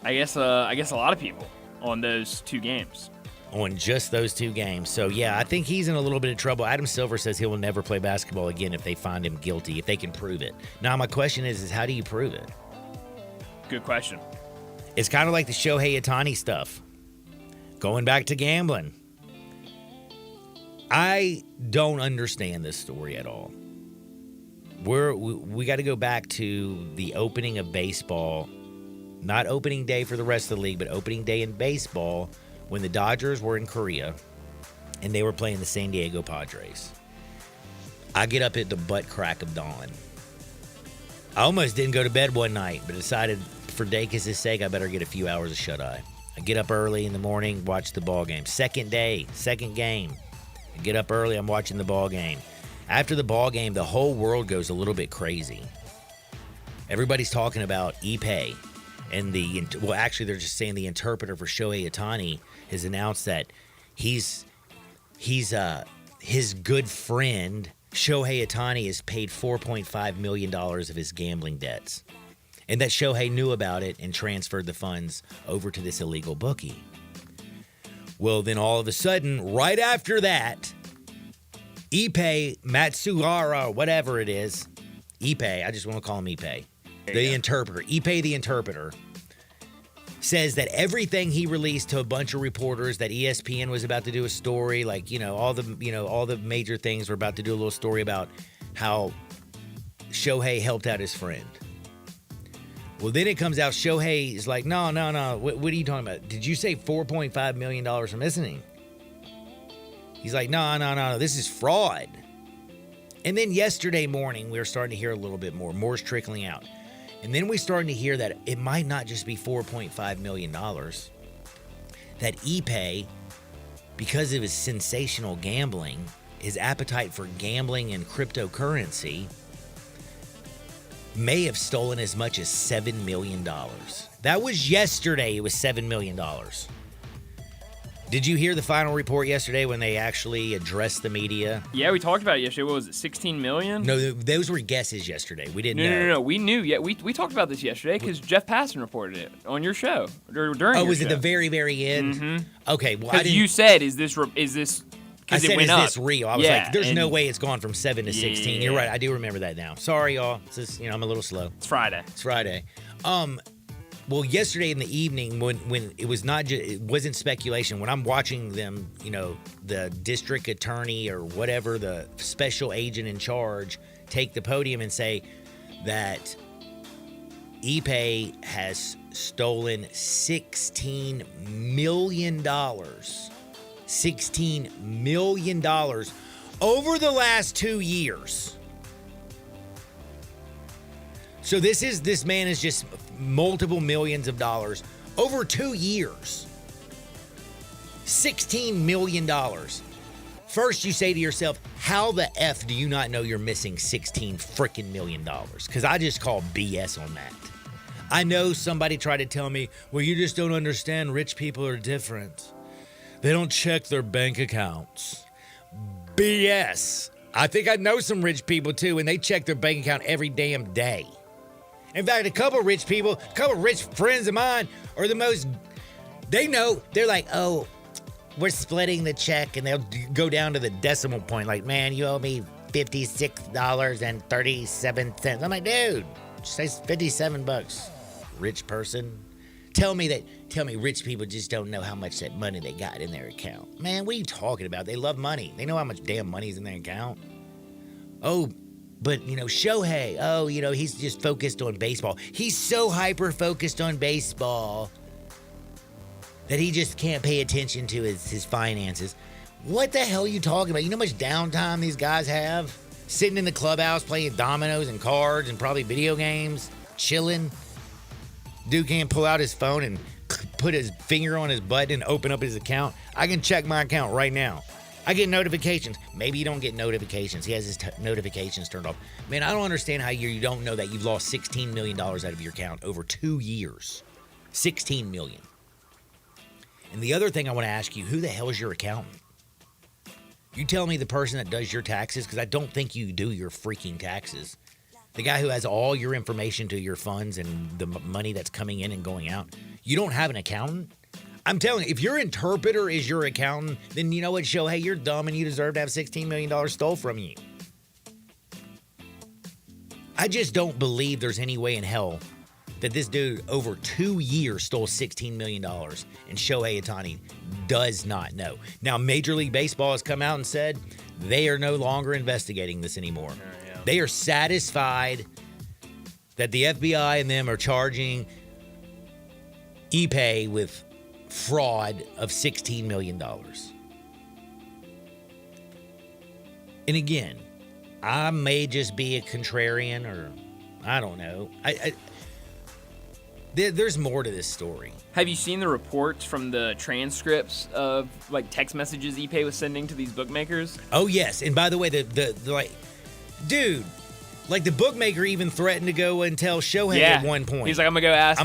I guess a lot of people on those 2 games. On just those 2 games. So, yeah, I think he's in a little bit of trouble. Adam Silver says he will never play basketball again if they find him guilty, if they can prove it. Now, my question is how do you prove it? Good question. It's kind of like the Shohei Ohtani stuff. Going back to gambling. I don't understand this story at all. We got to go back to the opening of baseball, not opening day for the rest of the league, but opening day in baseball when the Dodgers were in Korea and they were playing the San Diego Padres. I get up at the butt crack of dawn. I almost didn't go to bed one night, but decided for Dacus' sake, I better get a few hours of shut-eye. I get up early in the morning, watch the ball game. Second game. I get up early, I'm watching the ball game. After the ball game, the whole world goes a little bit crazy. Everybody's talking about Ippei. And actually, they're just saying the interpreter for Shohei Ohtani has announced that his good friend, Shohei Ohtani, has paid $4.5 million of his gambling debts. And that Shohei knew about it and transferred the funds over to this illegal bookie. Well, then all of a sudden, right after that, Ippei Matsugara, whatever it is, Ippei, I just want to call him Ippei, the interpreter, Ippei the interpreter, says that everything he released to a bunch of reporters, that ESPN was about to do a story, like, all the major things were about to do a little story about how Shohei helped out his friend. Well, then it comes out Shohei is like, no. What are you talking about? Did you say $4.5 million for missing? He's like, no. This is fraud. And then yesterday morning, we were starting to hear a little bit more. More's trickling out. And then we're starting to hear that it might not just be $4.5 million. That Ippei, because of his sensational gambling, his appetite for gambling and cryptocurrency, may have stolen as much as $7 million. That was yesterday. It was $7 million. Did you hear the final report yesterday when they actually addressed the media? Yeah, we talked about it yesterday. What was it, 16 million? No, those were guesses yesterday. We didn't know. No. We knew. Yeah, we talked about this yesterday because Jeff Passan reported it on your show during your show. Oh, was it the very, very end? Mm-hmm. Okay. Well, because you said, is this? I said, is this real? I was like, there's no way it's gone from 7 to 16. Yeah. You're right. I do remember that now. Sorry, y'all. It's just, I'm a little slow. It's Friday. Well, yesterday in the evening, when it was it wasn't speculation. When I'm watching them, the district attorney or whatever, the special agent in charge, take the podium and say that Ippei has stolen $16 million. $16 million over the last 2 years. So this man is just multiple millions of dollars over 2 years. $16 million. First, you say to yourself, how the F do you not know you're missing $16 freaking million? Because I just call BS on that. I know somebody tried to tell me, well, you just don't understand. Rich people are different. They don't check their bank accounts. BS. I think I know some rich people too, and they check their bank account every damn day. In fact, a couple rich friends of mine are the most, they know, they're like, oh, we're splitting the check, and they'll go down to the decimal point, like, man, you owe me $56.37. I'm like, dude, just say $57. Rich person. Tell me rich people just don't know how much that money they got in their account. Man, what are you talking about? They love money. They know how much damn money's in their account. Oh, but, Shohei, he's just focused on baseball. He's so hyper-focused on baseball that he just can't pay attention to his finances. What the hell are you talking about? You know how much downtime these guys have? Sitting in the clubhouse playing dominoes and cards and probably video games, chilling. Dude can't pull out his phone and put his finger on his button and open up his account. I can check my account right now. I get notifications. Maybe you don't get notifications. He has his notifications turned off. Man, I don't understand how you don't know that you've lost $16 million out of your account over 2 years. $16 million. And the other thing I want to ask you, who the hell is your accountant? You tell me the person that does your taxes, because I don't think you do your freaking taxes. The guy who has all your information to your funds and the money that's coming in and going out. You don't have an accountant? I'm telling you, if your interpreter is your accountant, then you know what, Shohei, you're dumb and you deserve to have $16 million stole from you. I just don't believe there's any way in hell that this dude over 2 years stole $16 million and Shohei Ohtani does not know. Now, Major League Baseball has come out and said they are no longer investigating this anymore. They are satisfied that the FBI and them are charging Ippei with fraud of $16 million. And again, I may just be a contrarian, or I don't know. There's more to this story. Have you seen the reports from the transcripts of text messages Ippei was sending to these bookmakers? Oh yes, and by the way, the dude, the bookmaker even threatened to go and tell Shohei at one point. He's like, I'm gonna go ask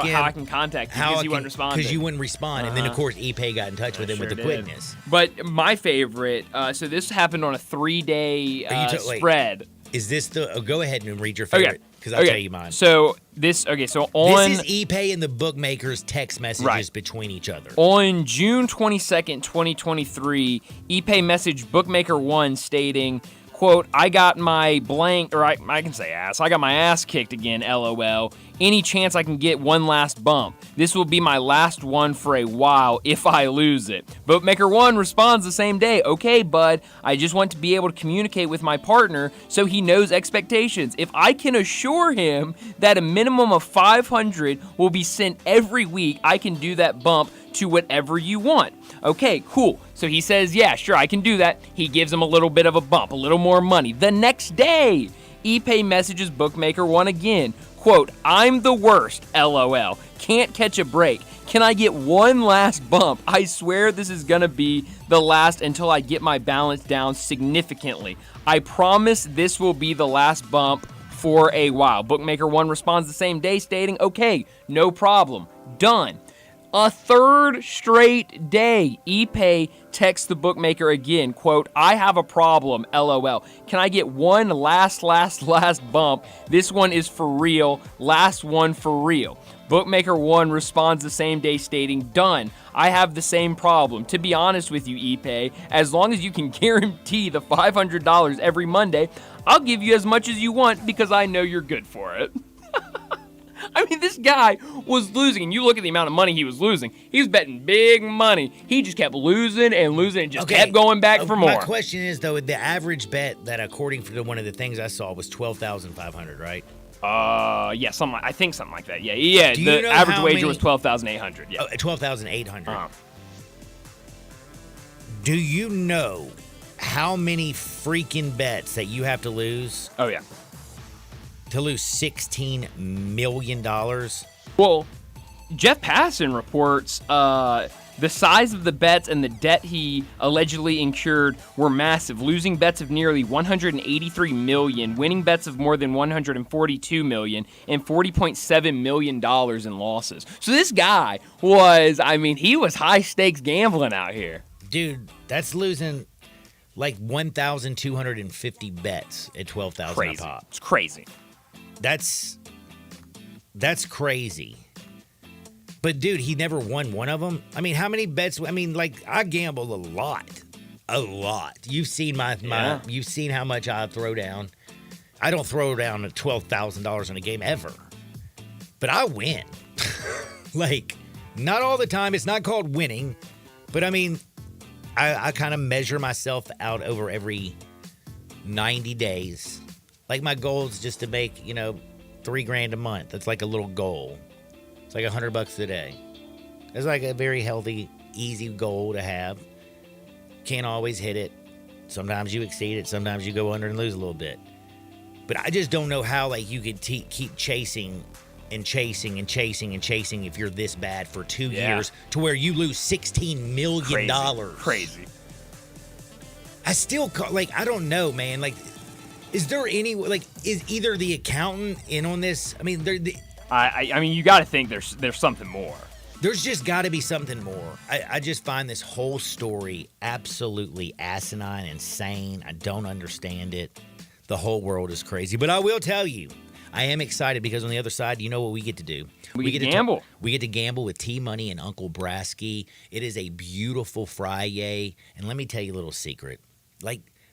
him how I can contact you because you wouldn't respond. Because you wouldn't respond, and then of course Ippei got in touch with him with the quickness. But my favorite, so this happened on a 3-day spread. Is this go ahead and read your favorite, because I'll tell you mine. So This is Ipe and the bookmakers text messages between each other. On June 22nd, 2023, Ipe messaged Bookmaker One stating, quote, I got my blank, or I can say ass, I got my ass kicked again, LOL. Any chance I can get one last bump? This will be my last one for a while if I lose it. Bookmaker One responds the same day, okay, bud, I just want to be able to communicate with my partner so he knows expectations. If I can assure him that a minimum of 500 will be sent every week, I can do that bump to whatever you want. Okay, cool. So he says, yeah, sure, I can do that. He gives him a little bit of a bump, a little more money. The next day, Ipe messages Bookmaker One again. Quote, I'm the worst, LOL. Can't catch a break. Can I get one last bump? I swear this is gonna be the last until I get my balance down significantly. I promise this will be the last bump for a while. Bookmaker One responds the same day stating, okay, no problem. Done. A third straight day, Ipe texts the bookmaker again, quote, I have a problem, LOL. Can I get one last bump? This one is for real, last one for real. Bookmaker One responds the same day stating, done. I have the same problem. To be honest with you, Ipe, as long as you can guarantee the $500 every Monday, I'll give you as much as you want because I know you're good for it. I mean, this guy was losing, and you look at the amount of money he was losing. He was betting big money. He just kept losing and just kept going back for more. My question is, though, the average bet that, according to one of the things I saw, was $12,500, right? Yeah, I think something like that. Yeah. The average wager was $12,800. Yeah, $12,800. Do you know how many freaking bets that you have to lose? Oh yeah. To lose $16 million? Well, Jeff Passan reports the size of the bets and the debt he allegedly incurred were massive, losing bets of nearly $183 million, winning bets of more than $142 million, and $40.7 million in losses. So this guy he was high-stakes gambling out here. Dude, that's losing like 1,250 bets at $12,000 a pop. It's crazy. That's crazy. But, dude, he never won one of them. I mean, how many bets? I mean, I gamble a lot. You've seen you've seen how much I throw down. I don't throw down $12,000 in a game ever. But I win. Not all the time. It's not called winning. But, I mean, I kind of measure myself out over every 90 days. My goal is just to make, $3,000 a month. That's like a little goal. It's like $100 a day. It's like a very healthy, easy goal to have. Can't always hit it. Sometimes you exceed it. Sometimes you go under and lose a little bit. But I just don't know how you could keep chasing and chasing and chasing and chasing if you're this bad for 2 years to where you lose $16 million. Crazy. I still I don't know, man. Is there any is either the accountant in on this? I mean, I mean, you got to think there's something more. There's just got to be something more. I just find this whole story absolutely asinine, insane. I don't understand it. The whole world is crazy. But I will tell you, I am excited because on the other side, you know what we get to do? We get to gamble. We get to gamble with T-Money and Uncle Brasky. It is a beautiful Friday. And let me tell you a little secret.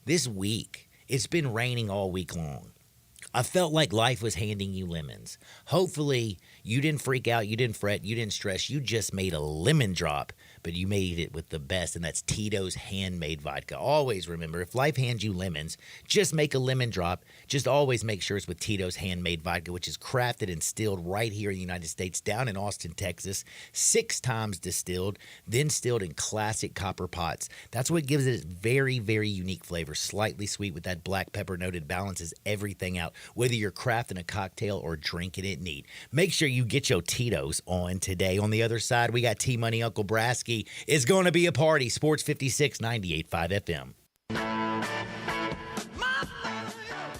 This week, it's been raining all week long. I felt like life was handing you lemons. Hopefully, you didn't freak out, you didn't fret, you didn't stress. You just made a lemon drop, but you made it with the best, and that's Tito's handmade vodka. Always remember, if life hands you lemons, just make a lemon drop. Just always make sure it's with Tito's handmade vodka, which is crafted and distilled right here in the United States, down in Austin, Texas. 6 times distilled, then stilled in classic copper pots. That's what gives it its very, very unique flavor. Slightly sweet with that black pepper note. It balances everything out, whether you're crafting a cocktail or drinking it neat. Make sure you get your Tito's on today. On the other side, we got T-Money, Uncle Brasky. It's going to be a party. Sports 56, 98.5 FM.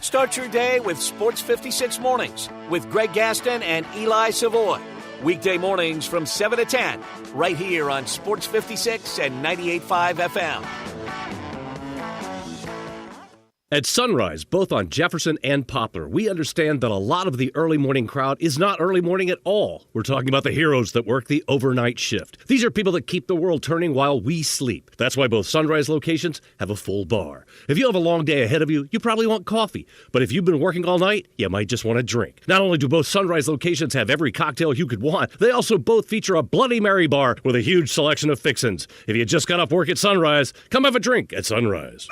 Start your day with Sports 56 Mornings with Greg Gaston and Eli Savoy. Weekday mornings from 7 to 10, right here on Sports 56 and 98.5 FM. At Sunrise, both on Jefferson and Poplar, we understand that a lot of the early morning crowd is not early morning at all. We're talking about the heroes that work the overnight shift. These are people that keep the world turning while we sleep. That's why both Sunrise locations have a full bar. If you have a long day ahead of you, you probably want coffee. But if you've been working all night, you might just want a drink. Not only do both Sunrise locations have every cocktail you could want, they also both feature a Bloody Mary bar with a huge selection of fixins. If you just got off work at Sunrise, come have a drink at Sunrise.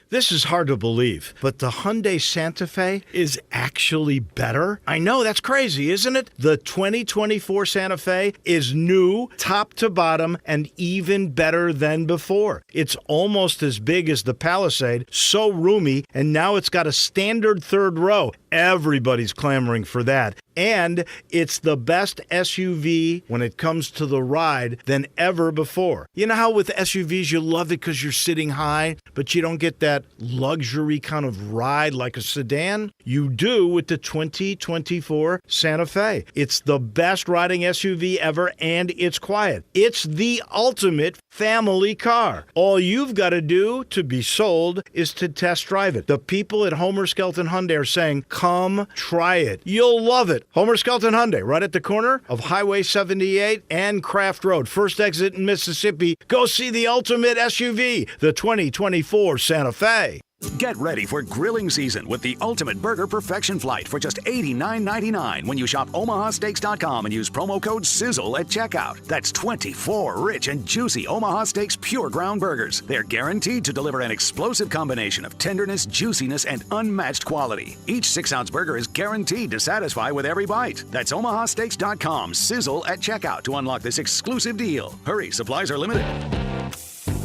This is hard to believe, but the Hyundai Santa Fe is actually better. I know, that's crazy, isn't it? The 2024 Santa Fe is new, top to bottom, and even better than before. It's almost as big as the Palisade, so roomy, and now it's got a standard third row. Everybody's clamoring for that. And it's the best SUV when it comes to the ride than ever before. You know how with SUVs you love it because you're sitting high, but you don't get that luxury kind of ride like a sedan? You do with the 2024 Santa Fe. It's the best riding SUV ever, and it's quiet. It's the ultimate family car. All you've got to do to be sold is to test drive it. The people at Homer Skelton Hyundai are saying, come try it. You'll love it. Homer Skelton Hyundai, right at the corner of Highway 78 and Craft Road. First exit in Mississippi. Go see the ultimate SUV, the 2024 Santa Fe. Get ready for grilling season with the Ultimate Burger Perfection Flight for just $89.99 when you shop omahasteaks.com and use promo code SIZZLE at checkout. That's 24 rich and juicy Omaha Steaks pure ground burgers. They're guaranteed to deliver an explosive combination of tenderness, juiciness, and unmatched quality. Each 6-ounce burger is guaranteed to satisfy with every bite. That's omahasteaks.com, SIZZLE at checkout to unlock this exclusive deal. Hurry, supplies are limited.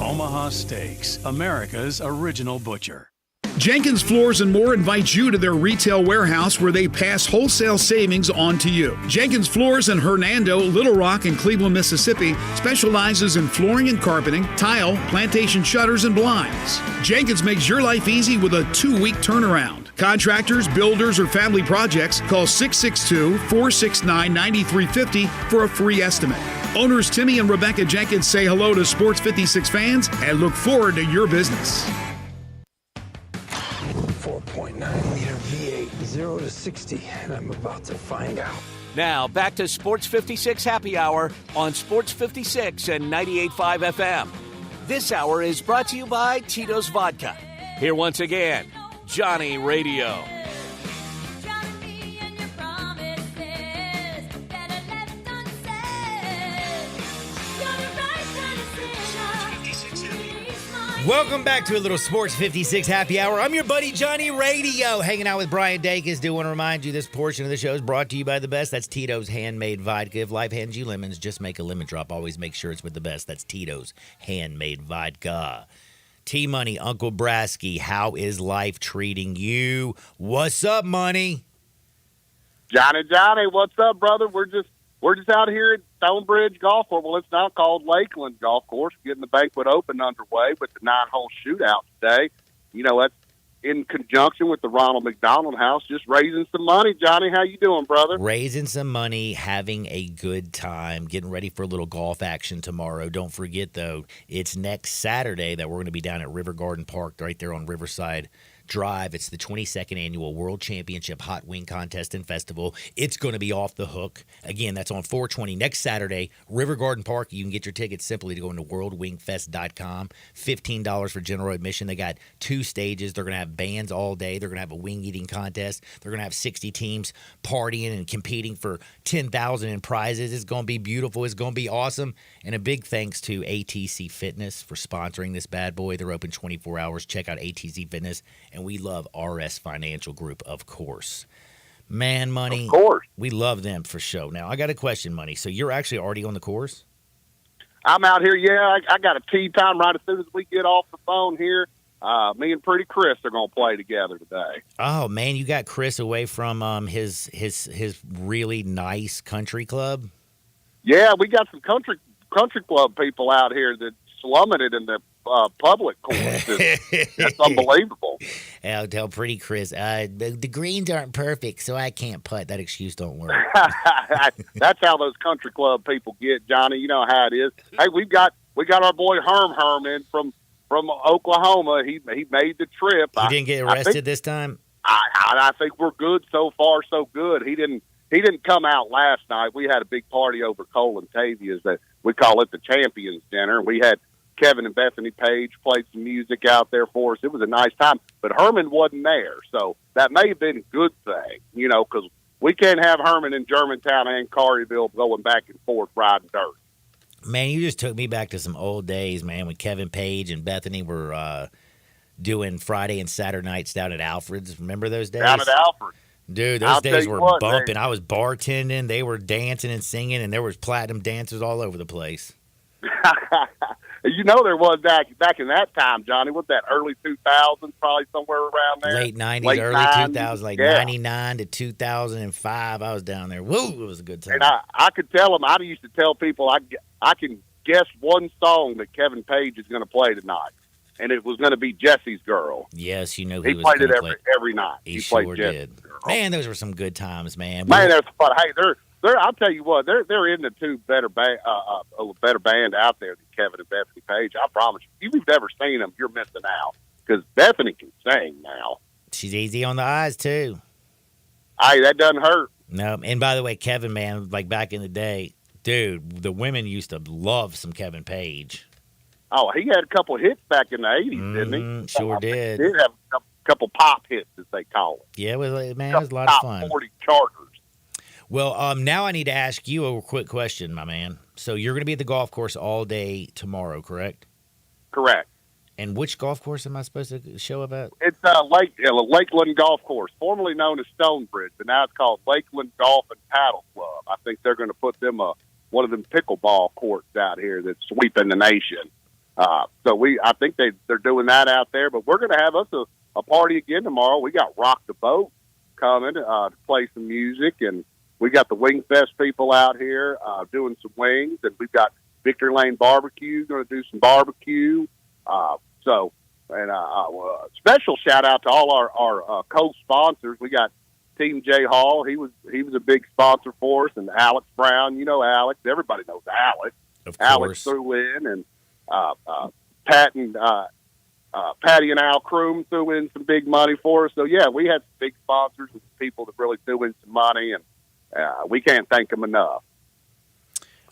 Omaha Steaks, America's original butcher. Jenkins Floors and More invites you to their retail warehouse where they pass wholesale savings on to you. Jenkins Floors in Hernando, Little Rock, and Cleveland, Mississippi specializes in flooring and carpeting, tile, plantation shutters, and blinds. Jenkins makes your life easy with a 2-week turnaround. Contractors, builders, or family projects, call 662-469-9350 for a free estimate. Owners Timmy and Rebecca Jenkins say hello to Sports 56 fans and look forward to your business. 4.9-liter V8, 0 to 60, and I'm about to find out. Now, back to Sports 56 Happy Hour on Sports 56 and 98.5 FM. This hour is brought to you by Tito's Vodka. Here once again, Johnny Radio. Welcome back to a little Sports 56 Happy Hour. I'm your buddy Johnny Radio, hanging out with Brian Dacus. Do want to remind you this portion of the show is brought to you by the best. That's Tito's Handmade Vodka. If life hands you lemons, just make a lemon drop. Always make sure it's with the best. That's Tito's Handmade Vodka. T-Money, Uncle Brasky, how is life treating you? What's up, Money? Johnny, what's up, brother? We're just out here at Stonebridge Golf Course. Well, it's now called Lakeland Golf Course, getting the banquet open underway with the 9-hole shootout today. You know, that's in conjunction with the Ronald McDonald House, just raising some money. Johnny, how you doing, brother? Raising some money, having a good time, getting ready for a little golf action tomorrow. Don't forget, though, it's next Saturday that we're going to be down at River Garden Park right there on Riverside Drive. It's the 22nd annual World Championship Hot Wing Contest and Festival. It's going to be off the hook. Again, that's on 420 next Saturday, River Garden Park. You can get your tickets simply to go into worldwingfest.com. $15 for general admission. They got 2 stages. They're going to have bands all day. They're going to have a wing eating contest. They're going to have 60 teams partying and competing for $10,000 in prizes. It's going to be beautiful. It's going to be awesome. And a big thanks to ATC Fitness for sponsoring this bad boy. They're open 24 hours. Check out ATC Fitness. And we love RS Financial Group, of course. Man, Money. Of course. We love them for sure. Now, I got a question, Money. So you're actually already on the course? I'm out here, yeah. I got a tee time right as soon as we get off the phone here. Me and Pretty Chris are going to play together today. Oh, man, you got Chris away from his really nice country club? Yeah, we got some country club people out here that slumming it in the public course. That's unbelievable. I'll tell Pretty Chris, the greens aren't perfect, so I can't putt. That excuse don't work. That's how those country club people get, Johnny. You know how it is. Hey, we got our boy Herm in from from Oklahoma. He made the trip. He didn't get arrested this time? I think we're good so far, so good. He didn't come out last night. We had a big party over Cole and Tavia's that we call it the Champions Dinner. We had Kevin and Bethany Page played some music out there for us. It was a nice time, but Herman wasn't there, so that may have been a good thing, because we can't have Herman in Germantown and Collierville going back and forth riding dirt. Man, you just took me back to some old days, man, when Kevin Page and Bethany were doing Friday and Saturday nights down at Alfred's. Remember those days? Down at Alfred. Dude, those days were bumping. I was bartending. They were dancing and singing, and there was platinum dancers all over the place. There was back in that time, Johnny. What's that, early 2000s, probably somewhere around there? Late 90s, early 2000s, like 99 to 2005. I was down there. Woo, it was a good time. And I could tell them, I used to tell people, I can guess one song that Kevin Page is going to play tonight, and it was going to be Jesse's Girl. Yes, he was played it every night. He played sure Jesse's did. Girl. Man, those were some good times, man. Man, that's fun. Hey, I'll tell you what, they're in the two better band out there than Kevin and Bethany Page. I promise you. If you've never seen them, you're missing out, because Bethany can sing now. She's easy on the eyes, too. Hey, that doesn't hurt. No, and by the way, Kevin, man, like back in the day, dude, the women used to love some Kevin Page. Oh, he had a couple hits back in the 80s, didn't he? Sure did. He did have a couple pop hits, as they call it. Yeah, it was a lot of fun. Top 40 charters. Well, now I need to ask you a quick question, my man. So you're going to be at the golf course all day tomorrow, correct? Correct. And which golf course am I supposed to show up at? It's Lakeland Golf Course, formerly known as Stonebridge, but now it's called Lakeland Golf and Paddle Club. I think they're going to put them one of them pickleball courts out here that's sweeping the nation. I think they're doing that out there, but we're going to have us a party again tomorrow. We got Rock the Boat coming to play some music, and we got the Wing Fest people out here doing some wings, and we've got Victory Lane Barbecue going to do some barbecue. Special shout out to all our co-sponsors. We got Team J Hall. He was a big sponsor for us, and Alex Brown. You know Alex. Everybody knows Alex. Of course. Alex threw in, and Patty and Al Kroom threw in some big money for us. So yeah, we had some big sponsors and people that really threw in some money, and we can't thank them enough.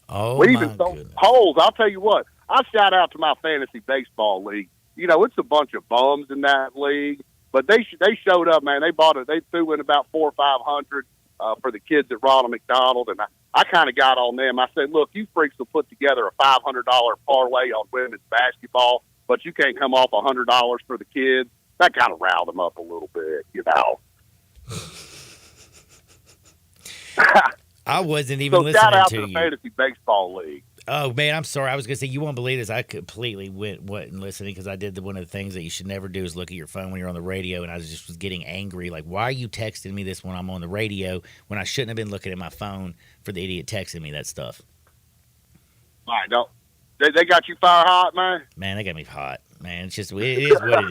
Oh, we even sold holes. I'll tell you what. I shout out to my fantasy baseball league. It's a bunch of bums in that league, but they showed up, man. They threw in about $400 or $500 for the kids at Ronald McDonald, and I kind of got on them. I said, look, you freaks will put together a $500 parlay on women's basketball, but you can't come off $100 for the kids. That kind of riled them up a little bit, I wasn't even listening to you. Shout out to the fantasy baseball league. Oh, man, I'm sorry. I was going to say, you won't believe this. I completely wasn't listening because I did one of the things that you should never do is look at your phone when you're on the radio, and I was getting angry. Like, why are you texting me this when I'm on the radio when I shouldn't have been looking at my phone for the idiot texting me that stuff? I don't. They got you fire hot, man? Man, they got me hot. Man, it is what it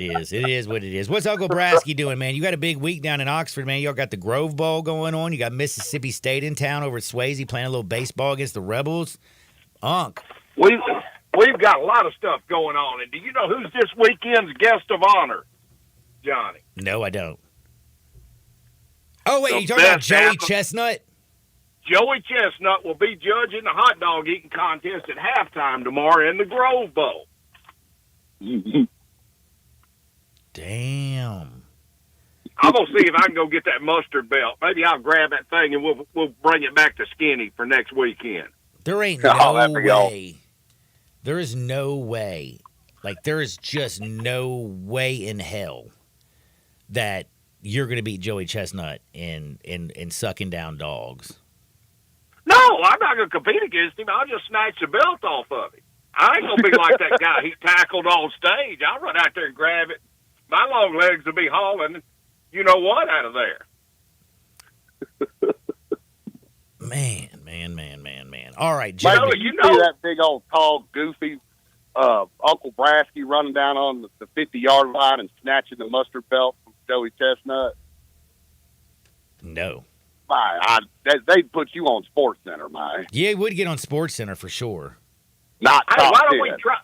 is. It is what it is. What's Uncle Brasky doing, man? You got a big week down in Oxford, man. Y'all got the Grove Bowl going on. You got Mississippi State in town over at Swayze playing a little baseball against the Rebels. Unc. We've got a lot of stuff going on. And do you know who's this weekend's guest of honor, Johnny? No, I don't. Oh, wait, you talking about Joey Chestnut? Joey Chestnut will be judging the hot dog eating contest at halftime tomorrow in the Grove Bowl. Damn. I'm going to see if I can go get that mustard belt. Maybe I'll grab that thing and we'll bring it back to Skinny for next weekend. There ain't no way. There is no way. Like, there is just no way in hell that you're going to beat Joey Chestnut in sucking down dogs. No, I'm not going to compete against him. I'll just snatch the belt off of him. I ain't going to be like that guy he tackled on stage. I'll run out there and grab it. My long legs will be hauling, you know what, out of there. Man. All right, Joey. Man, you see that big old, tall, goofy Uncle Brasky running down on the 50-yard line and snatching the mustard belt from Joey Chestnut? No. They'd put you on Sports Center, man. Yeah, he would get on Sports Center for sure. Not top why don't 10. we try?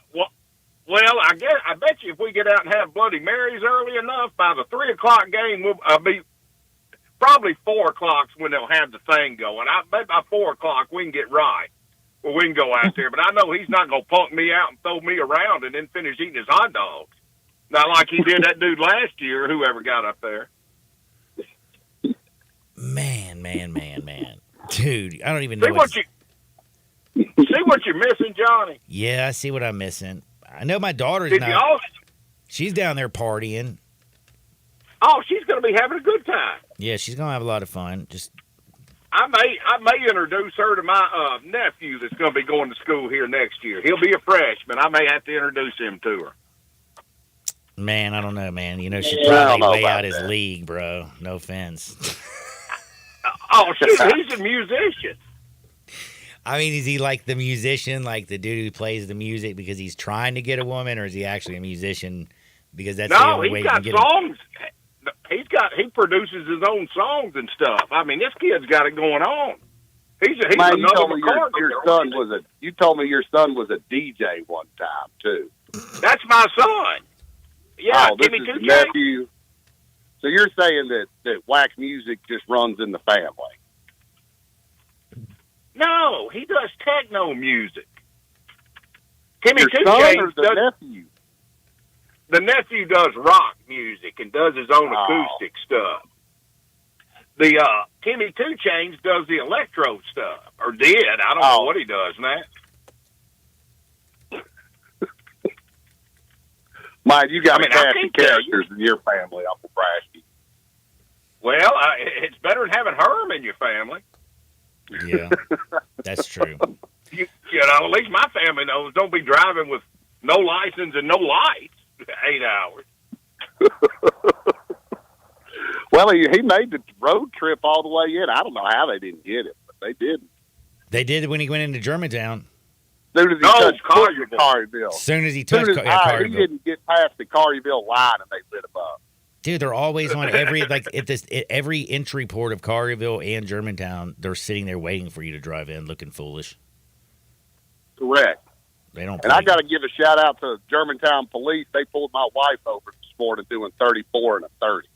Well, I bet you if we get out and have Bloody Marys early enough, by the 3 o'clock game, we'll be probably 4 o'clock's when they'll have the thing going. I bet by 4 o'clock we can get right. Well, we can go out there, but I know he's not going to punk me out and throw me around and then finish eating his hot dogs. Not like he did that dude last year, whoever got up there. Man. Dude, I don't even know. See what you're missing, Johnny? Yeah, I see what I'm missing. I know my daughter's Did not. y'all? She's down there partying. Oh, she's going to be having a good time. Yeah, she's going to have a lot of fun. Just I may introduce her to my nephew that's going to be going to school here next year. He'll be a freshman. I may have to introduce him to her. Man, I don't know, man. You know, she'd Yeah, I don't probably know way about out his that. league, bro. No offense. Oh, shoot, he's a musician. I mean, is he like the musician, like the dude who plays the music because he's trying to get a woman, or is he actually a musician because that's the No, only way he's you got can get songs. He produces his own songs and stuff. I mean, this kid's got it going on. He's Man, you another told me McCartney. you told me your son was a DJ one time too. That's my son. Yeah, oh, this give me is two the J's. nephew. So you're saying that wax music just runs in the family? No, he does techno music. Timmy Your Two son Chains or the does. nephew? The nephew does rock music and does his own Oh. acoustic stuff. The Timmy Two Chains does the electro stuff, or did. I don't know what he does now. Mike, you got I mean, I nasty can't tell characters in your family, Uncle Brasky. Well, it's better than having Herm in your family. Yeah, that's true. You know, at least my family knows. Don't be driving with no license and no lights 8 hours. Well, he made the road trip all the way in. I don't know how they didn't get it, but they did. They did when he went into Germantown. As soon as he touched Collierville. As soon as he He touched Collierville. didn't get past the Collierville line, and they lit him up. Dude, they're always on every every entry port of Collierville and Germantown. They're sitting there waiting for you to drive in, looking foolish. Correct. They don't. And I got to give a shout out to Germantown Police. They pulled my wife over this morning doing 34 and a 30.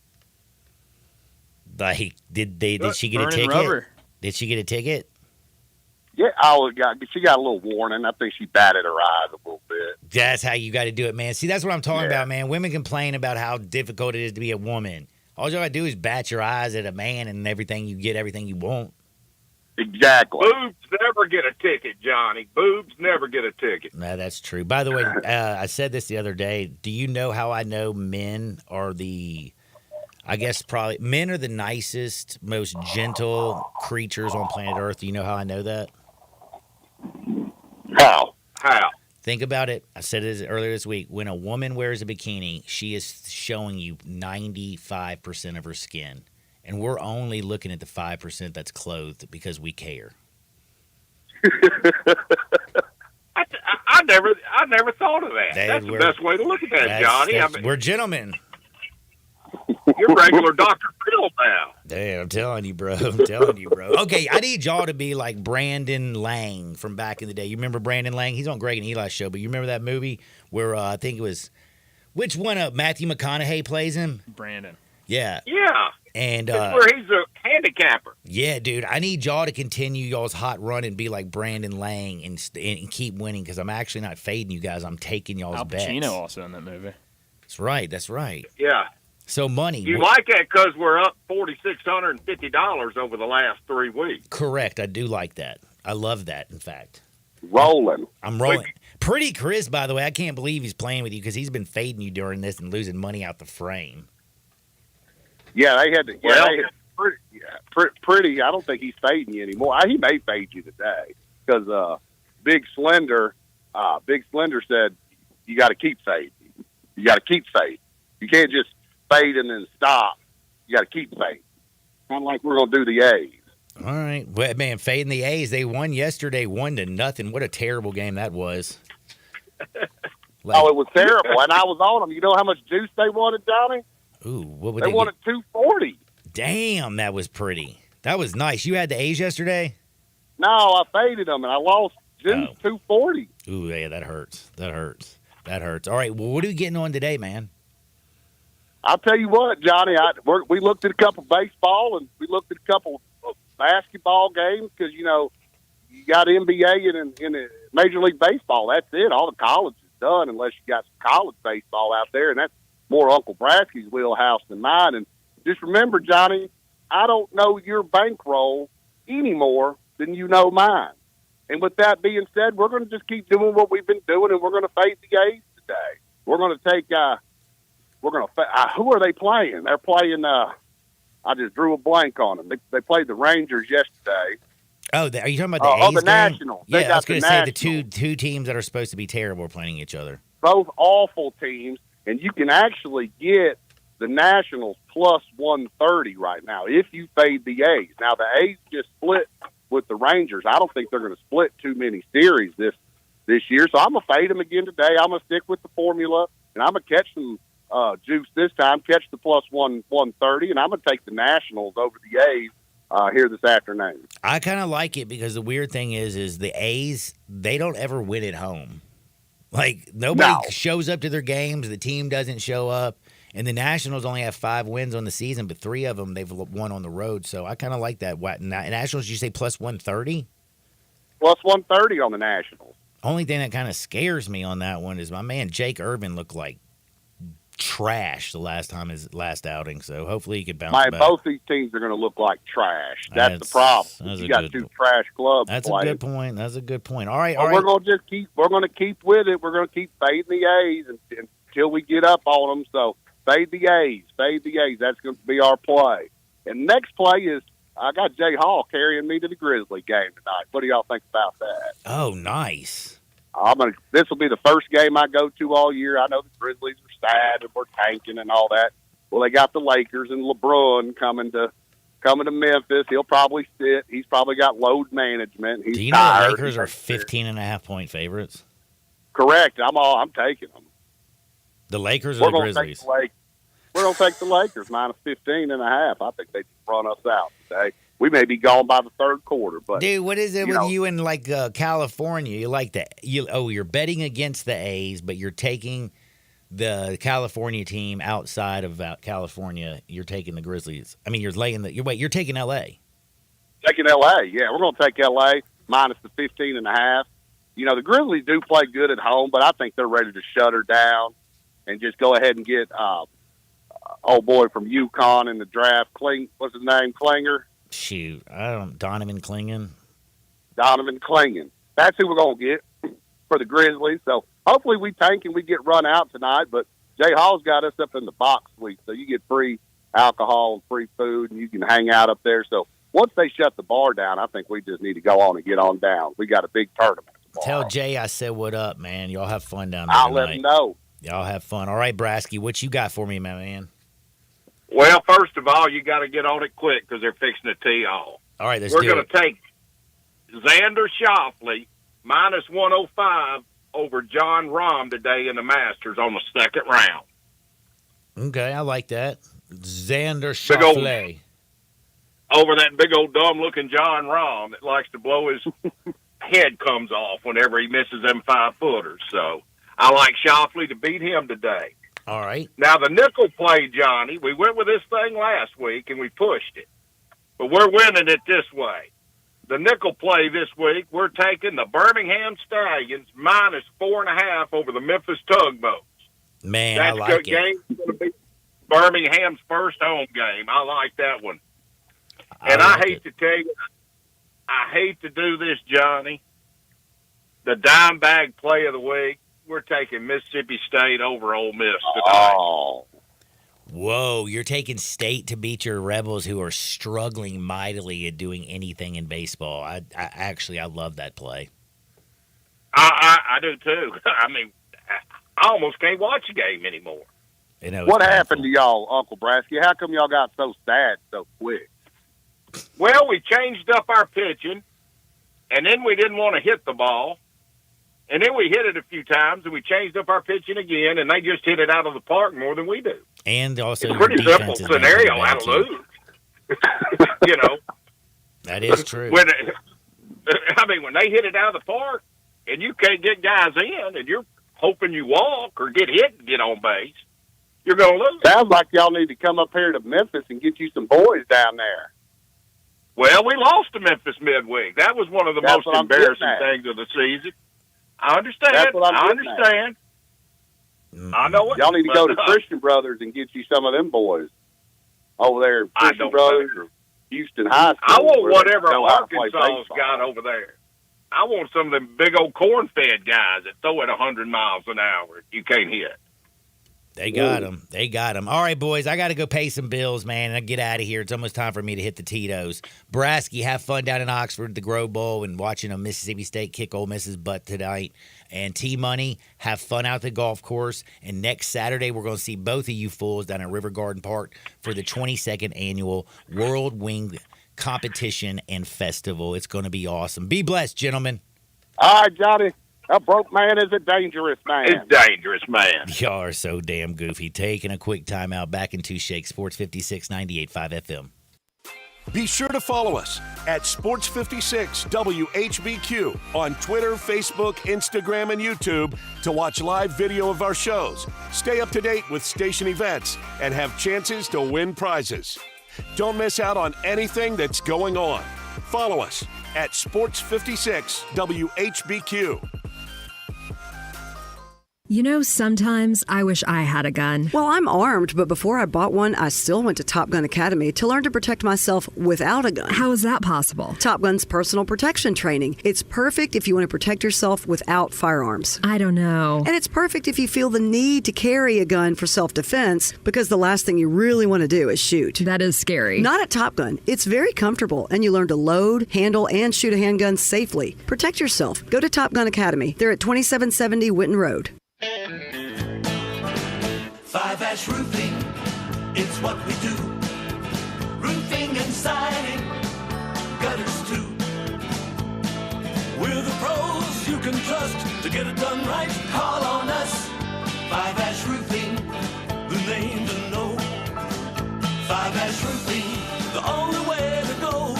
Like, did she get a Burning ticket? rubber. Did she get a ticket? Yeah, she got a little warning. I think she batted her eyes a little bit. That's how you got to do it, man. See, that's what I'm talking about, man. Women complain about how difficult it is to be a woman. All you got to do is bat your eyes at a man, and everything you get, everything you want. Exactly. Boobs never get a ticket, Johnny. Boobs never get a ticket. No, that's true. By the way, I said this the other day. Do you know how I know men are men are the nicest, most gentle creatures on planet Earth? Do you know how I know that? How? Think about it. I said it earlier this week. When a woman wears a bikini, she is showing you 95% of her skin. And we're only looking at the 5% that's clothed because we care. I never thought of that. That's the best way to look at that, Johnny. I mean, We're gentlemen. you're regular Dr. Phil now. Damn, I'm telling you, bro. Okay, I need y'all to be like Brandon Lang from back in the day. You remember Brandon Lang? He's on Greg and Eli's show, but you remember that movie where I think it was, which one Matthew McConaughey plays him? Brandon. Yeah. Yeah. And It's where he's a handicapper. yeah, dude, I need y'all to continue y'all's hot run and be like Brandon Lang and keep winning because I'm actually not fading you guys. I'm taking y'all's Al bets. Pacino also in that movie. That's right. Yeah. So money. You like that because we're up $4,650 over the last 3 weeks. Correct. I do like that. I love that, in fact. Rolling. I'm rolling. Pretty Chris, by the way, I can't believe he's playing with you because he's been fading you during this and losing money out the frame. Yeah, they had to. Pretty. I don't think he's fading you anymore. He may fade you today because Big Slender said you got to keep fading. You got to keep fading. You can't just fade and then stop. You got to keep fading. Kind of like we're gonna do the A's. All right, well, man, fading the A's. They won yesterday, 1-0. What a terrible game that was. It was terrible, and I was on them. You know how much juice they wanted, Johnny? Ooh, what would They wanted $240. Damn, that was pretty. That was nice. You had the A's yesterday? No, I faded them, and I lost juice $240. Ooh, yeah, that hurts. That hurts. All right, well, what are we getting on today, man? I'll tell you what, Johnny. We looked at a couple baseball and we looked at a couple of basketball games because you got NBA and Major League Baseball. That's it. All the college is done unless you got some college baseball out there, and that's more Uncle Brasky's wheelhouse than mine. And just remember, Johnny, I don't know your bankroll any more than you know mine. And with that being said, we're going to just keep doing what we've been doing, and we're going to fade the A's today. We're going to take. Who are they playing? They're playing. I just drew a blank on them. They played the Rangers yesterday. Oh, are you talking about the A's the game? Nationals. Yeah, I was going to say the two teams that are supposed to be terrible are playing each other. Both awful teams, and you can actually get the Nationals plus 130 right now if you fade the A's. Now, the A's just split with the Rangers. I don't think they're going to split too many series this year, so I'm going to fade them again today. I'm going to stick with the formula, and I'm going to catch some juice this time, catch the plus 130, and I'm going to take the Nationals over the A's here this afternoon. I kind of like it because the weird thing is the A's, they don't ever win at home. Like, nobody shows up to their games. The team doesn't show up. And the Nationals only have 5 wins on the season, but 3 of them they've won on the road. So I kind of like that. Nationals, you say plus 130? Plus 130 on the Nationals. Only thing that kind of scares me on that one is my man Jake Irvin looked like trash the last time his last outing. So hopefully he could bounce back. Both these teams are going to look like trash. That's the problem. You got 2 trash clubs. That's playing. a good point. That's a good point. All right, We're going to keep with it. We're going to keep fading the A's until we get up on them. So fade the A's. That's going to be our play. And next play is I got Jay Hall carrying me to the Grizzly game tonight. What do y'all think about that? Oh, nice. This will be the first game I go to all year. I know the Grizzlies are sad and we're tanking and all that. Well, they got the Lakers and LeBron coming to Memphis. He'll probably sit. He's probably got load management. He's Do you know tired. the Lakers are 15.5-point favorites? Correct. I'm taking them. The Lakers or the Grizzlies? We're going to take the Lakers minus 15.5. I think they just run us out today. We may be gone by the third quarter, but dude, what is it with you in like California? You like you're betting against the A's, but you're taking the California team outside of California. You're taking the Grizzlies. I mean, you're taking L.A. Taking L.A. Yeah, we're going to take L.A. minus the 15.5. The Grizzlies do play good at home, but I think they're ready to shut her down and just go ahead and get old boy from UConn in the draft. What's his name? Klinger. Shoot, Donovan Clingan. That's who we're going to get for the Grizzlies. So hopefully we tank and we get run out tonight. But Jay Hall's got us up in the box suite, so you get free alcohol and free food, and you can hang out up there. So once they shut the bar down, I think we just need to go on and get on down. We got a big tournament tomorrow. Tell Jay I said what up, man. Y'all have fun down there I'll tonight. let him know. Y'all have fun. All right, Brasky, what you got for me, my man? Well, first of all, you got to get on it quick because they're fixing to tee off. All right, we're going to take Xander Schauffele minus 105 over John Rahm today in the Masters on the second round. Okay, I like that. Xander Schauffele. Over that big old dumb-looking John Rahm that likes to blow his head comes off whenever he misses them 5-footers. So I like Schauffele to beat him today. All right. Now, the nickel play, Johnny, we went with this thing last week, and we pushed it. But we're winning it this way. The nickel play this week, we're taking the Birmingham Stallions minus 4.5 over the Memphis Tugboats. Man, That's I like it. Game's going to be Birmingham's first home game. I like that one. And I hate to tell you, I hate to do this, Johnny. The dime bag play of the week, we're taking Mississippi State over Ole Miss tonight. Oh. Whoa, you're taking State to beat your Rebels who are struggling mightily at doing anything in baseball. I love that play. I do, too. I mean, I almost can't watch a game anymore. What happened to y'all, Uncle Brasky? How come y'all got so sad so quick? Well, we changed up our pitching, and then we didn't want to hit the ball. And then we hit it a few times, and we changed up our pitching again, and they just hit it out of the park more than we do. And also, it's a pretty simple scenario. I lose. You know, that is true. When they hit it out of the park, and you can't get guys in, and you're hoping you walk or get hit and get on base, you're going to lose. Sounds like y'all need to come up here to Memphis and get you some boys down there. Well, we lost to Memphis midweek. That was one of the That's most embarrassing things of the season. I understand. That's what I'm I getting understand. I know it. Y'all need to but, go to Christian Brothers and get you some of them boys over there. Christian Brothers or Houston High School. I want where they whatever know how to play Arkansas's baseball. got over there. I want some of them big old corn-fed guys that throw at 100 miles an hour. You can't hit. They got him. They got him. All right, boys, I got to go pay some bills, man, and I get out of here. It's almost time for me to hit the Tito's. Brasky, have fun down in Oxford, the Grove Bowl, and watching a Mississippi State kick Ole Miss's butt tonight. And T-Money, have fun out at the golf course. And next Saturday, we're going to see both of you fools down at River Garden Park for the 22nd Annual World Wing Competition and Festival. It's going to be awesome. Be blessed, gentlemen. All right, Johnny. A broke man is a dangerous man. It's dangerous, man. Y'all are so damn goofy. Taking a quick timeout. Back in Two Shakes, Sports 56, 98.5 FM. Be sure to follow us at Sports 56 WHBQ on Twitter, Facebook, Instagram, and YouTube to watch live video of our shows, stay up to date with station events, and have chances to win prizes. Don't miss out on anything that's going on. Follow us at Sports 56 WHBQ. You know, sometimes I wish I had a gun. Well, I'm armed, but before I bought one, I still went to Top Gun Academy to learn to protect myself without a gun. How is that possible? Top Gun's personal protection training. It's perfect if you want to protect yourself without firearms. I don't know. And it's perfect if you feel the need to carry a gun for self-defense, because the last thing you really want to do is shoot. That is scary. Not at Top Gun. It's very comfortable, and you learn to load, handle, and shoot a handgun safely. Protect yourself. Go to Top Gun Academy. They're at 2770 Winton Road. 5-Ash Roofing, it's what we do. Roofing and siding, gutters too. We're the pros you can trust to get it done right. Call on us. 5-Ash Roofing, the name to know. 5-Ash Roofing, the only way to go.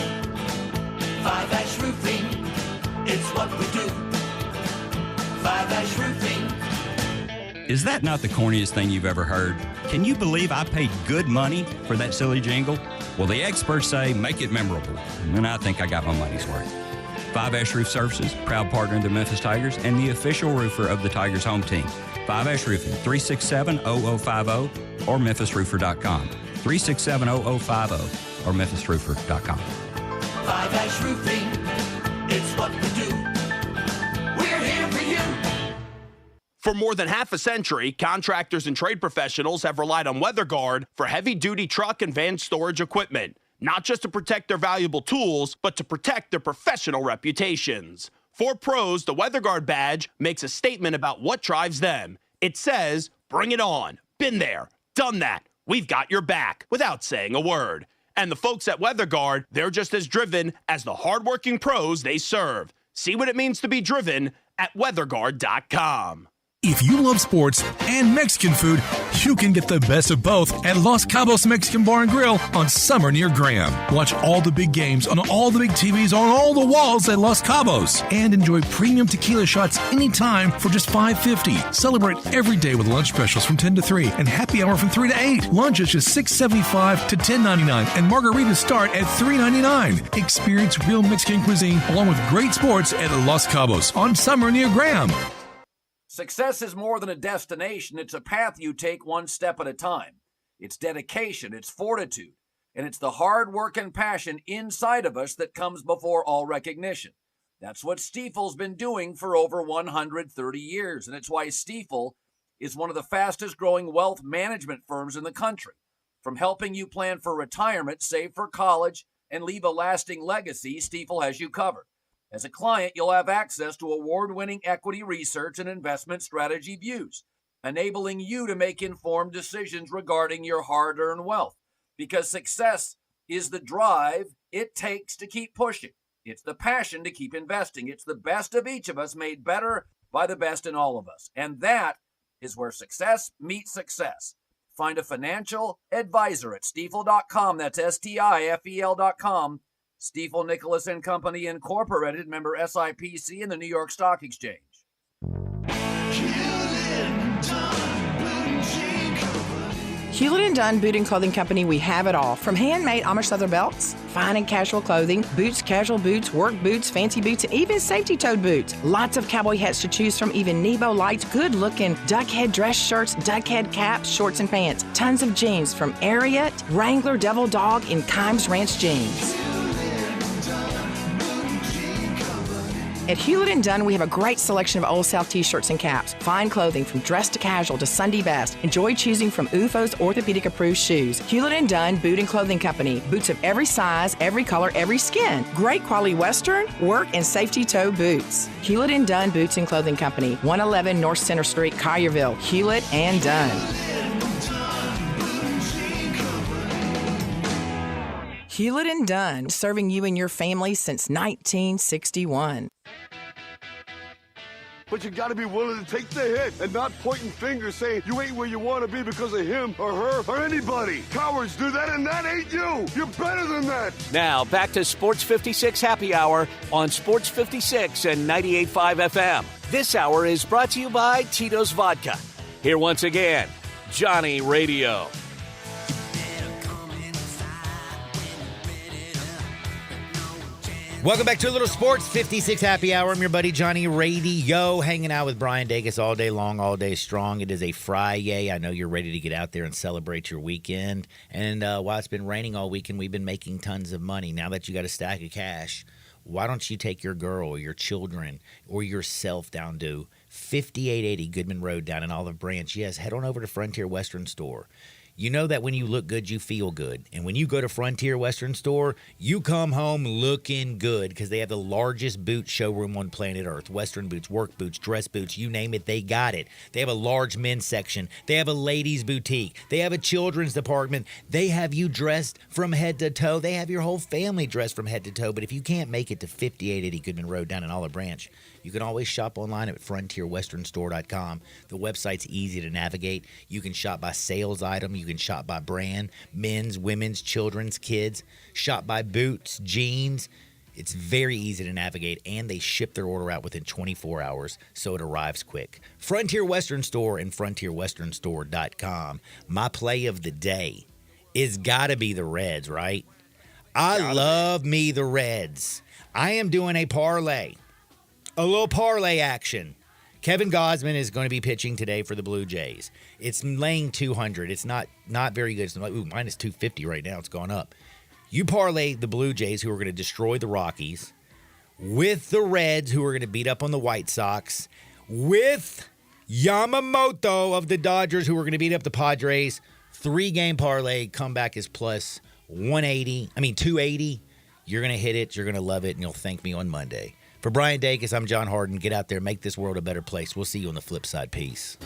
5-Ash Roofing, it's what we do. 5-Ash Roofing. Is that not the corniest thing you've ever heard? Can you believe I paid good money for that silly jingle? Well, the experts say make it memorable, and I think I got my money's worth. 5-Ash Roof Services, proud partner of the Memphis Tigers and the official roofer of the Tigers home team. 5-Ash Roofing, 367-0050 or memphisroofer.com. 367-0050 or memphisroofer.com. 5-Ash Roofing, it's what we do. We're here for you. For more than half a century, contractors and trade professionals have relied on WeatherGuard for heavy-duty truck and van storage equipment, not just to protect their valuable tools, but to protect their professional reputations. For pros, the WeatherGuard badge makes a statement about what drives them. It says, "Bring it on. Been there. Done that. We've got your back," without saying a word. And the folks at WeatherGuard, they're just as driven as the hardworking pros they serve. See what it means to be driven at WeatherGuard.com. If you love sports and Mexican food, you can get the best of both at Los Cabos Mexican Bar and Grill on Summer near Graham. Watch all the big games on all the big TVs on all the walls at Los Cabos and enjoy premium tequila shots anytime for just $5.50. Celebrate every day with lunch specials from 10 to 3 and happy hour from 3 to 8. Lunch is just $6.75 to $10.99 and margaritas start at $3.99. Experience real Mexican cuisine along with great sports at Los Cabos on Summer near Graham. Success is more than a destination. It's a path you take one step at a time. It's dedication, it's fortitude, and it's the hard work and passion inside of us that comes before all recognition. That's what Stifel's been doing for over 130 years, and it's why Stifel is one of the fastest growing wealth management firms in the country. From helping you plan for retirement, save for college, and leave a lasting legacy, Stifel has you covered. As a client, you'll have access to award-winning equity research and investment strategy views, enabling you to make informed decisions regarding your hard-earned wealth. Because success is the drive it takes to keep pushing. It's the passion to keep investing. It's the best of each of us made better by the best in all of us. And that is where success meets success. Find a financial advisor at Stifel.com. That's STIFEL.com. Stifel Nicholas & Company Incorporated, member SIPC and the New York Stock Exchange. You Hewlett & Dunn Boot and Clothing Company, we have it all. From handmade Amish leather belts, fine and casual clothing, boots, casual boots, work boots, fancy boots, and even safety-toed boots. Lots of cowboy hats to choose from, even Nebo lights, good-looking duck head dress shirts, duck head caps, shorts, and pants. Tons of jeans from Ariat, Wrangler, Devil Dog, and Kimes Ranch jeans. At Hewlett & Dunn, we have a great selection of Old South t-shirts and caps. Fine clothing from dress to casual to Sunday best. Enjoy choosing from UFO's orthopedic-approved shoes. Hewlett & Dunn Boot and Clothing Company. Boots of every size, every color, every skin. Great quality Western, work, and safety toe boots. Hewlett & Dunn Boots and Clothing Company. 111 North Center Street, Collierville. Hewlett & Dunn. Hewlett & Dunn, serving you and your family since 1961. But you gotta be willing to take the hit and not pointing fingers saying you ain't where you wanna be because of him or her or anybody. Cowards do that and that ain't you. You're better than that. Now, back to Sports 56 Happy Hour on Sports 56 and 98.5 FM. This hour is brought to you by Tito's Vodka. Here once again, Johnny Radio. Welcome back to a little Sports 56 Happy Hour. I'm your buddy Johnny Radio, hanging out with Brian Dacus all day long, all day strong. It is a Friday. I know you're ready to get out there and celebrate your weekend. And while it's been raining all weekend, we've been making tons of money. Now that you got a stack of cash, why don't you take your girl or your children or yourself down to 5880 Goodman Road down in Olive Branch? Yes, head on over to Frontier Western Store. You know that when you look good, you feel good. And when you go to Frontier Western Store, you come home looking good because they have the largest boot showroom on planet Earth. Western boots, work boots, dress boots, you name it, they got it. They have a large men's section. They have a ladies' boutique. They have a children's department. They have you dressed from head to toe. They have your whole family dressed from head to toe. But if you can't make it to 5880 Goodman Road down in Olive Branch, you can always shop online at frontierwesternstore.com. The website's easy to navigate. You can shop by sales item. You can shop by brand, men's, women's, children's, kids. Shop by boots, jeans. It's very easy to navigate, and they ship their order out within 24 hours, so it arrives quick. Frontier Western Store and frontierwesternstore.com. My play of the day is got to be the Reds, right? I love me the Reds. I am doing a parlay. A little parlay action. Kevin Gausman is going to be pitching today for the Blue Jays. It's laying 200. It's not very good. It's like, minus 250 right now. It's gone up. You parlay the Blue Jays, who are going to destroy the Rockies, with the Reds, who are going to beat up on the White Sox, with Yamamoto of the Dodgers, who are going to beat up the Padres. 3-game parlay. Comeback is plus 280. You're going to hit it. You're going to love it, and you'll thank me on Monday. For Brian Dacus, I'm John Harden. Get out there, make this world a better place. We'll see you on the flip side. Peace.